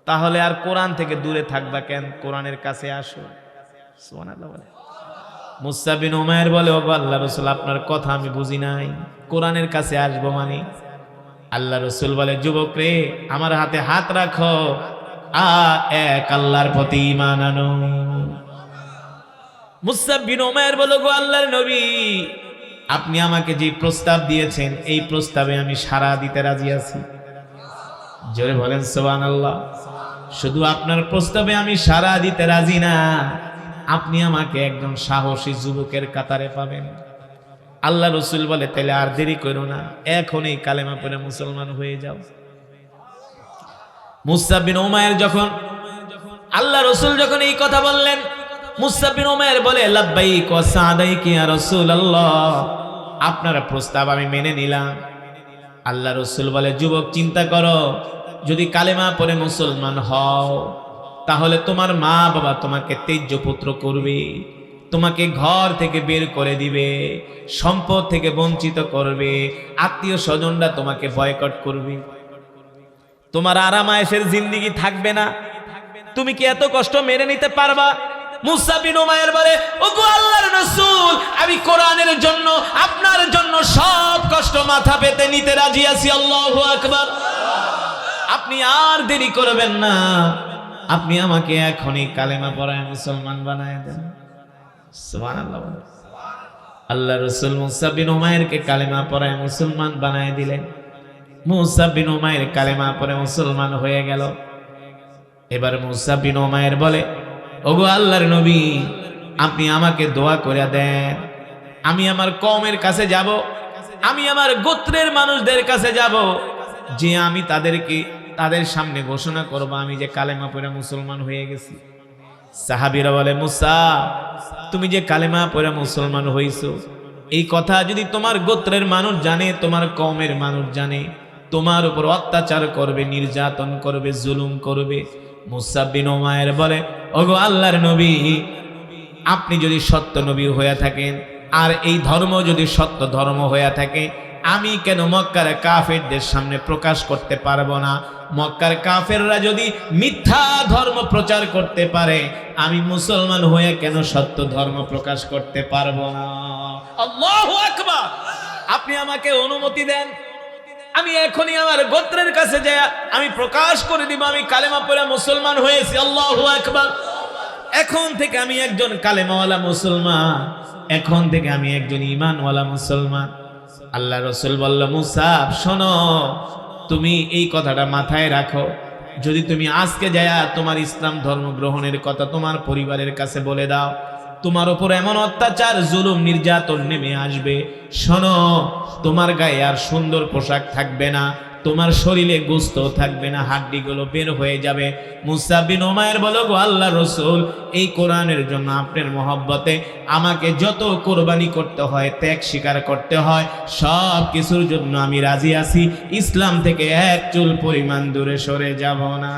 তাহলে আর কোরআন থেকে দূরে থাকবা কেন? কোরআনের কাছে আসো। সুবহানাল্লাহ বলে। মুসা বিন উমাইর বলে, ও আল্লাহ রসুল, আপনার কথা আমি বুঝি নাই, কোরআনের কাছে আসবো মানে? আল্লাহ রসুল বলে, যুবক রে, আমার হাতে হাত রাখো, এক আল্লাহর প্রতি ঈমান আনো। মুসা বিন উমাইর বলে, গো আল্লাহর নবী, আপনি আমাকে যে প্রস্তাব দিয়েছেন, এই প্রস্তাবে আমি সাড়া দিতে রাজি আছি। জোরে বলেন সুবহানাল্লাহ। শুধু আপনার প্রস্তাবে আমি সাড়া দিতে রাজি না, আপনি আমাকে একজন সাহসী যুবকের কাতারে পাবেন। আল্লাহ রসুল বলে, তাহলে আর দেরি করো না, এখনই কালেমা পড়ে মুসলমান হয়ে যাও। মুসা বিন উমাইর যখন, আল্লাহ রসুল যখন এই কথা বললেন, মুসা বিন উমাইর বলে, লাব্বাইক ওয়া সাদাইক ইয়া রাসূলুল্লাহ, আপনার প্রস্তাব আমি মেনে নিলাম। আল্লাহ রসুল বলে, যুবক, চিন্তা করো, যদি কালেমা পড়ে মুসলমান হও, তাহলে তোমার মা বাবা তোমাকে তেজ্য পুত্র করবে, তোমাকে ঘর থেকে বের করে দিবে, সম্পদ থেকে বঞ্চিত করবে, আত্মীয় স্বজনরা তোমাকে বয়কট করবে, তোমার আরাম আয়েশের জিন্দেগি থাকবে না। তুমি কি এত কষ্ট মেনে নিতে পারবা? মুসা বিন উমাইর বলে, ওগো আল্লাহর রাসূল, আমি কোরআনের জন্য, আপনার জন্য সব কষ্ট মাথা পেতে নিতে রাজি আছি। আল্লাহু আকবার। আপনি আর দেরি করবেন না, আপনি আমাকে এখনই কালেমা পড়ায় মুসলমান বানায় দেন। সুবহানাল্লাহ। আল্লাহ রাসূল মুসা বিন উমাইরকে কালেমা পড়ায় মুসলমান বানায় দিলেন। মুসা বিন উমাইর কালেমা পড়ে মুসলমান হয়ে গেল। এবার মুসা বিন উমাইর বলে, ওগো আল্লাহর নবী, আপনি আমাকে দোয়া করে দেন, আমি আমার কওমের কাছে যাব, আমি আমার গোত্রের মানুষদের কাছে যাব, যে আমি তাদের সামনে ঘোষণা করব আমি যে কালেমা পড়ে মুসলমান হয়ে গেছি। সাহাবীরা বলে, মুসা, তুমি যে কালেমা পড়ে মুসলমান হইছো, এই কথা যদি তোমার গোত্রের মানুষ জানে, তোমার কওমের মানুষ জানে, তোমার উপর অত্যাচার করবে, নির্যাতন করবে, জুলুম করবে। মুসা বিন উমাইর বলে, ওগো আল্লাহর নবী, আপনি যদি সত্য নবী হয়ে থাকেন, আর এই ধর্ম যদি সত্য ধর্ম হয়ে থাকে, আমি কেন মক্কার কাফেরদের সামনে প্রকাশ করতে পারবো না? মক্কার কাফেররা যদি মিথ্যা ধর্ম প্রচার করতে পারে, আমি মুসলমান হয়ে কেন সত্য ধর্ম প্রকাশ করতে পারবো না? আল্লাহু আকবার। আপনি আমাকে অনুমতি দেন, আমি এখনই আমার গোত্রের কাছে যাই, আমি প্রকাশ করে দিব আমি কালেমা পড়ে মুসলমান হয়েছি। আল্লাহু আকবার। এখন থেকে আমি একজন কালেমাওয়ালা মুসলমান, এখন থেকে আমি একজন ঈমানওয়ালা মুসলমান। আল্লাহ রাসূল বলল, মুসা, শোনো, তুমি এই কথাটা মাথায় রাখো, যদি তুমি আজকে যায়া তোমার ইসলাম ধর্ম গ্রহণের কথা তোমার পরিবারের কাছে বলে দাও, তোমার উপর এমন অত্যাচার, জুলুম, নির্যাতন নেমে আসবে। শোনো, তোমার গায়ে আর সুন্দর পোশাক থাকবে না, তোমার শরীরে গোশত থাকবে না, হাড্ডিগুলো বের হয়ে যাবে। মুসা বিন উমাইর বলো, গো আল্লাহর রাসূল, এই কোরআনের জন্য আপনার মহব্বতে আমাকে যত কোরবানি করতে হয়, ত্যাগ স্বীকার করতে হয়, সব কিছুর জন্য আমি রাজি আছি। ইসলাম থেকে এক চুল পরিমাণ দূরে সরে যাব না।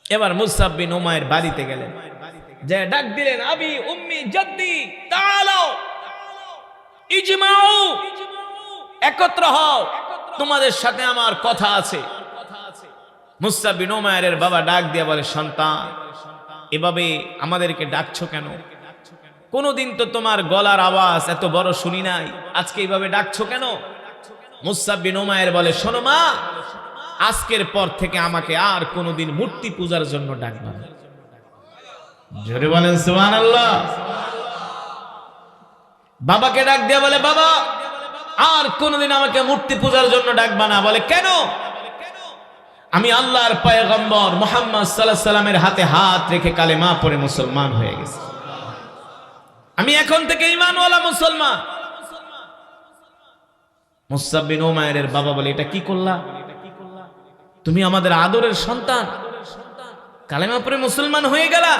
এবার মুসা বিন উমাইর বাড়িতে গেলেন, যে ডাক দিলেন, আবি উম্মি জাদ্দি তাআলাও ইজমাউ, একত্র হও, তোমাদের সাথে আমার কথা আছে। মুসা বিন উমাইরের বাবা ডাক দিয়ে বলে, সন্তান, এভাবে আমাদেরকে ডাকছো কেন? কোনদিন তো তোমার গলার আওয়াজ এত বড় শুনি নাই, আজকে এইভাবে ডাকছো কেন? মুসা বিন উমাইর বলে, শোনো মা, আজকের পর থেকে আমাকে আর কোনোদিন মূর্তি পূজার জন্য ডাকবা না। জোরে বলেন সুবহানাল্লাহ। বাবাকে ডাক দিয়ে বলে, বাবা, আর কোনোদিন আমাকে মূর্তি পূজার জন্য ডাকবা না। বলে, কেন? আমি আল্লাহর পয়গম্বর মুহাম্মদ সাল্লাল্লাহু আলাইহি সাল্লামের হাতে হাত রেখে কালেমা পড়ে মুসলমান হয়ে গেছি, আমি এখন থেকে ঈমানওয়ালা মুসলমান। মুসা বিন উমাইরের বাবা বলে, এটা কি করলা? তুমি আমাদের আদরের সন্তান, কালেমা পড়ে মুসলমান হয়ে গেলা।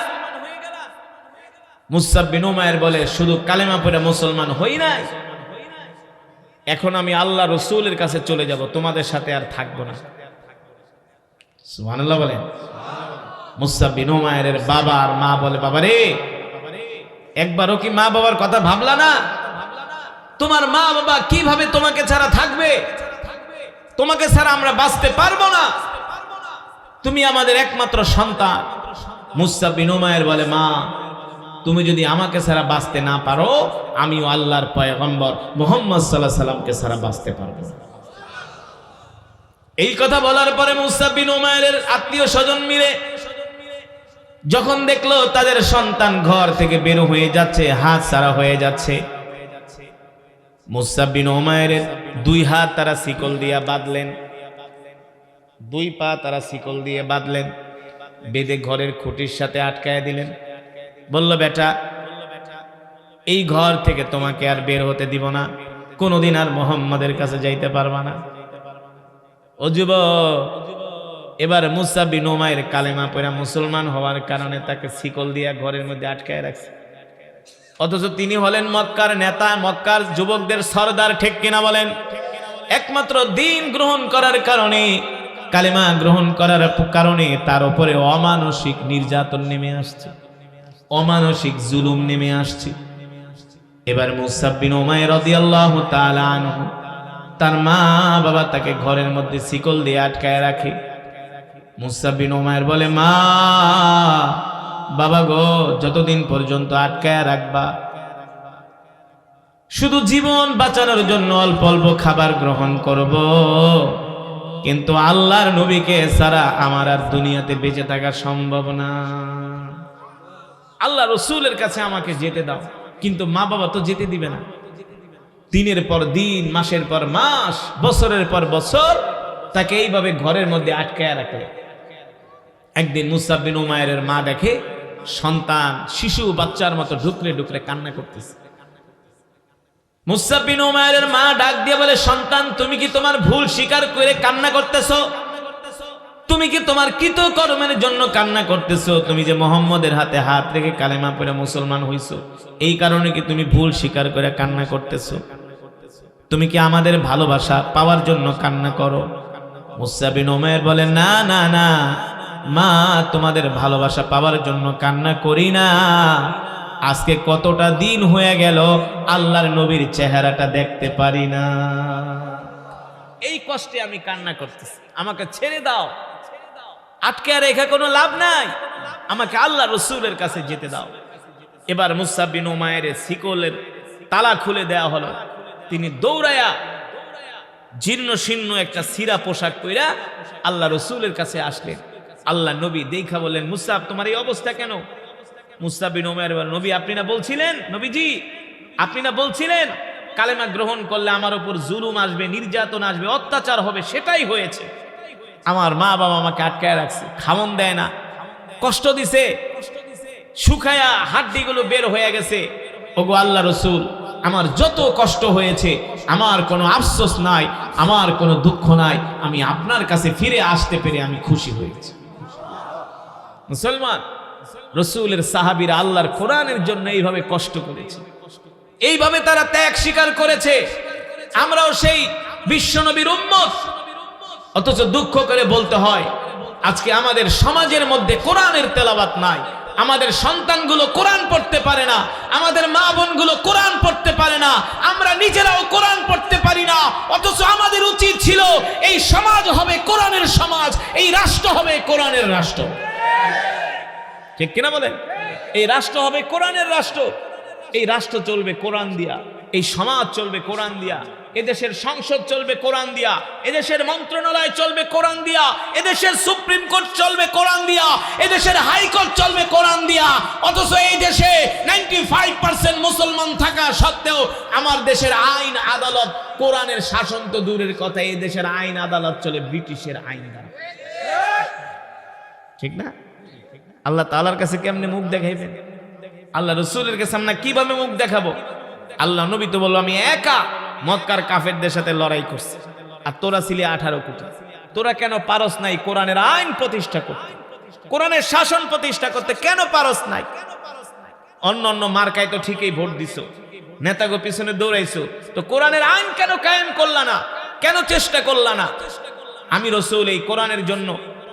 মুসা বিন উমাইর বলে, শুধু কালেমা পড়ে মুসলমান হই নাই, এখন আমি আল্লাহ রাসূলের কাছে চলে যাব, তোমাদের সাথে আর থাকবো না। সুবহানাল্লাহ বলেন। মুসা বিন উমাইরের বাবা আর মা বলে, বাবা রে, একবারও কি মা বাবার কথা ভাবলা না? তোমার মা বাবা কিভাবে তোমাকে ছাড়া থাকবে? তোমাকে ছাড়া আমরা বাঁচতে পারবো না, তুমি আমাদের একমাত্র সন্তান। মুসআব বিন উমাইর বলে, মা তুমি যদি আমাকে ছাড়া বাঁচতে না পারো, আমিও আল্লাহর পয়গম্বর মুহাম্মদ সাল্লাল্লাহু আলাইহি সাল্লামকে ছাড়া বাঁচতে পারবো না। এই কথা বলার পরে মুসআব বিন উমাইরের আত্মীয় স্বজন মিলে যখন দেখলো তাদের সন্তান ঘর থেকে বের হয়ে যাচ্ছে, হাত ছাড়া হয়ে যাচ্ছে, মুসআব বিন উমাইরের দুই হাত তারা শিকল দিয়ে বাঁধলেন, দুই পা তারা শিকল দিয়ে বাঁধলেন, বেঁধে ঘরের খুঁটির সাথে আটকায় দিলেন। বলল, বেটা এই ঘর থেকে তোমাকে আর বের হতে দিব না, কোনোদিন আর মুহাম্মাদের কাছে যাইতে পারবা না। ও যুবক, এবার মুসআব বিন উমাইর কালেমা পড়া মুসলমান হওয়ার কারণে তাকে শিকল দিয়ে ঘরের মধ্যে আটকায় রাখছে। অথচ তিনি হলেন মক্কার নেতা, মক্কার যুবকদের সরদার, ঠিক কিনা বলেন? একমাত্র দ্বীন গ্রহণ করার কারণে, কালেমা গ্রহণ করার কারণে তার উপরে অমানসিক নির্যাতন নেমে আসছে, অমানসিক জুলুম নেমে আসছে। এবার মুসআব বিন উমাইর রাদিয়াল্লাহু তাআলা আনহু, তার মা বাবা তাকে ঘরের মধ্যে শিকল দিয়ে আটকায় রাখে। মুসআব বিন উমাইর বলে, মা বাবা গো, যতদিন পর্যন্ত আটকায় রাখবা, শুধু জীবন বাঁচানোর জন্য অল্প অল্প খাবার গ্রহণ করব, কিন্তু আল্লাহর নবীকে ছাড়া আমার আর দুনিয়াতে বেঁচে থাকা সম্ভব না। আল্লাহ রসুলের কাছে আমাকে যেতে দাও, কিন্তু মা বাবা তো যেতে দিবে না। দিনের পর দিন, মাসের পর মাস, বছরের পর বছর তাকে এইভাবে ঘরের মধ্যে আটকায় রাখে। একদিন মুসআব বিন উমাইরের মা দেখে সন্তান শিশু বাচ্চার মতো ঢুকরে ঢুকরে কান্না করতেছে। মুসআব বিন উমাইরের মা ডাক দিয়ে বলে, সন্তান তুমি কি তোমার ভুল স্বীকার করে কান্না করতেছো? তুমি কি তোমার কৃতকর্মের জন্য কান্না করতেছো? তুমি যে মুহাম্মদের হাতে হাত রেখে কালেমা পড়ে মুসলমান হইছো, এই কারণে কি তুমি ভুল স্বীকার করে কান্না করতেছো? তুমি কি আমাদের ভালোবাসা পাওয়ার জন্য কান্না করো? মুসআব বিন উমাইর বলে, না না না মা, তোমাদের ভালোবাসা পাওয়ার জন্য কান্না করি না। আজকে কতটা দিন হয়ে গেল আল্লাহর নবীর চেহারাটা দেখতে পারি না, এই কষ্টে আমি কান্না করতেছি, আমাকে ছেড়ে দাও, আটকে রেখে কোনো লাভ নাই, আমাকে আল্লাহ রসুলের কাছে যেতে দাও। এবার মুসআব বিন উমাইরের শিকলের তালা খুলে দেওয়া হলো। তিনি দৌড়ায়া জীর্ণ শীর্ণ একটা সিরা পোশাক পইরা আল্লাহ রসুলের কাছে আসলেন। আল্লাহ নবী দেখা বললেন, মুসআব তোমার এই অবস্থা কেন? মুসআব বিন উমাইর বলেন, নবী আপনি না বলছিলেন, নবীজি আপনি না বলছিলেন কালেমা গ্রহণ করলে আমার উপর জুলুম আসবে, নির্যাতন আসবে, অত্যাচার হবে, সেটাই হয়েছে। আমার মা বাবা আমাকে আটকায় রাখছে, খাওন দেয় না, কষ্ট দিছে, শুকায়া হাড্ডিগুলো বের হয়ে গেছে। ওগো আল্লাহ রসুল, আমার যত কষ্ট হয়েছে আমার কোনো আফসোস নাই, আমার কোনো দুঃখ নাই, আমি আপনার কাছে ফিরে আসতে পেরে আমি খুশি হয়েছি। মুসলমান, রসুলের সাহাবীরা আল্লাহর কোরআনের জন্য এইভাবে কষ্ট করেছে, এইভাবে তারা ত্যাগ স্বীকার করেছে। আমরাও সেই বিশ্বনবীর উম্মত, অথচ দুঃখ করে বলতে হয় আজকে আমাদের সমাজের মধ্যে কোরআনের তেলাওয়াত নাই, আমাদের সন্তানগুলো কোরআন পড়তে পারে না, আমাদের মা বোনগুলো কোরআন পড়তে পারে না, আমরা নিজেরাও কোরআন পড়তে পারি না। অথচ আমাদের উচিত ছিল এই সমাজ হবে কোরআনের সমাজ, এই রাষ্ট্র হবে কোরআনের রাষ্ট্র, ঠিক কিনা বলেন? এই রাষ্ট্র হবে কোরআনের রাষ্ট্র, এই রাষ্ট্র চলবে কোরআন দিয়া, এই সমাজ চলবে কোরআন দিয়া, এদেশের সংসদ চলবে কোরআন দিয়া, এদেশের মন্ত্রণালয় চলবে কোরআন দিয়া, এদেশের সুপ্রিম কোর্ট চলবে কোরআন দিয়া, এদেশের হাইকোর্ট চলবে কোরআন দিয়া। অথচ এই দেশে 95% মুসলমান থাকা সত্ত্বেও আমার দেশের আইন আদালত, কোরআনের শাসন তো দূরের কথা, এই দেশের আইন আদালত চলে ব্রিটিশের আইন দ্বারা, ঠিক না? আল্লাহ তাআলার কাছে কেমনে মুখ দেখাইবেন? আল্লাহ রসুলের কাছে আমরা কিভাবে মুখ দেখাবো? আল্লাহ নবী তো বলল, আমি একা মক্কার কাফেরদের সাথে লড়াই করছি, আর তোরা ছিলি 18 কোটি। তোরা কেন পারস নাই কোরআনের আইন প্রতিষ্ঠা করতে, কোরআনের শাসন প্রতিষ্ঠা করতে? কেন পারস নাই? অন্য অন্য মার্কায় তো ঠিকই ভোট দিছো, নেতাগো পিছনে দৌড়াইছো, তো কোরআনের আইন কেন কায়েম করলা না? কেন চেষ্টা করলা না? আমি রসুল এই কোরআনের জন্য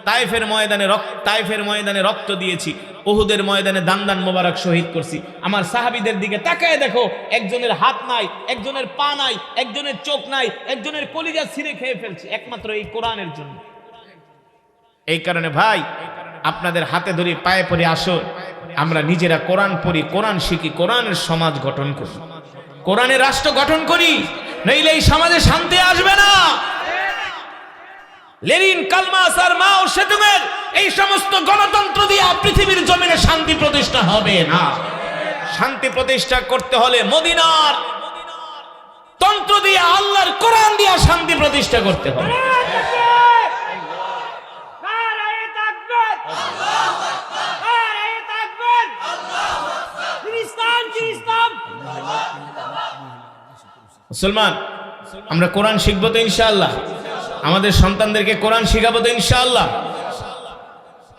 তায়েফের ময়দানে রক্ত দিয়েছি, উহুদের ময়দানে দান মোবারক শহীদ করছি। আমার সাহাবীদের দিকে তাকায় দেখো, একজনের হাত নাই, একজনের পা নাই, একজনের চোখ নাই, একজনের কলিজা ছিঁড়ে খেয়ে ফেলছে একমাত্র এই কোরআনের জন্য। এই কারণে ভাই, আপনাদের হাতে ধরে পায়ে পড়ে আসো, আমরা নিজেরা কোরআন পড়ি, কোরআন শিখি, কোরআনের সমাজ গঠন করি, কোরআনের রাষ্ট্র গঠন করি, নইলে এই সমাজে শান্তি আসবে না। লেনিন, কার্ল মার্কস আর মাও সেতুংয়ের এই সমস্ত গণতন্ত্র দিয়ে পৃথিবীর জমিনে শান্তি প্রতিষ্ঠা হবে না। শান্তি প্রতিষ্ঠা করতে হলে মদিনার তন্ত্র দিয়ে, আল্লাহর কোরআন দিয়ে শান্তি প্রতিষ্ঠা করতে হবে। মুসলমান, আমরা কোরআন শিখবো তো ইনশাআল্লাহ, আমাদের সন্তানদেরকে কোরআন শিখাবো তো ইনশাআল্লাহ,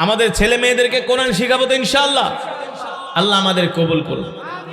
আমাদের ছেলে মেয়েদেরকে কোরআন শিখাবো তো ইনশাআল্লাহ। আল্লাহ আমাদের কবুল করুন।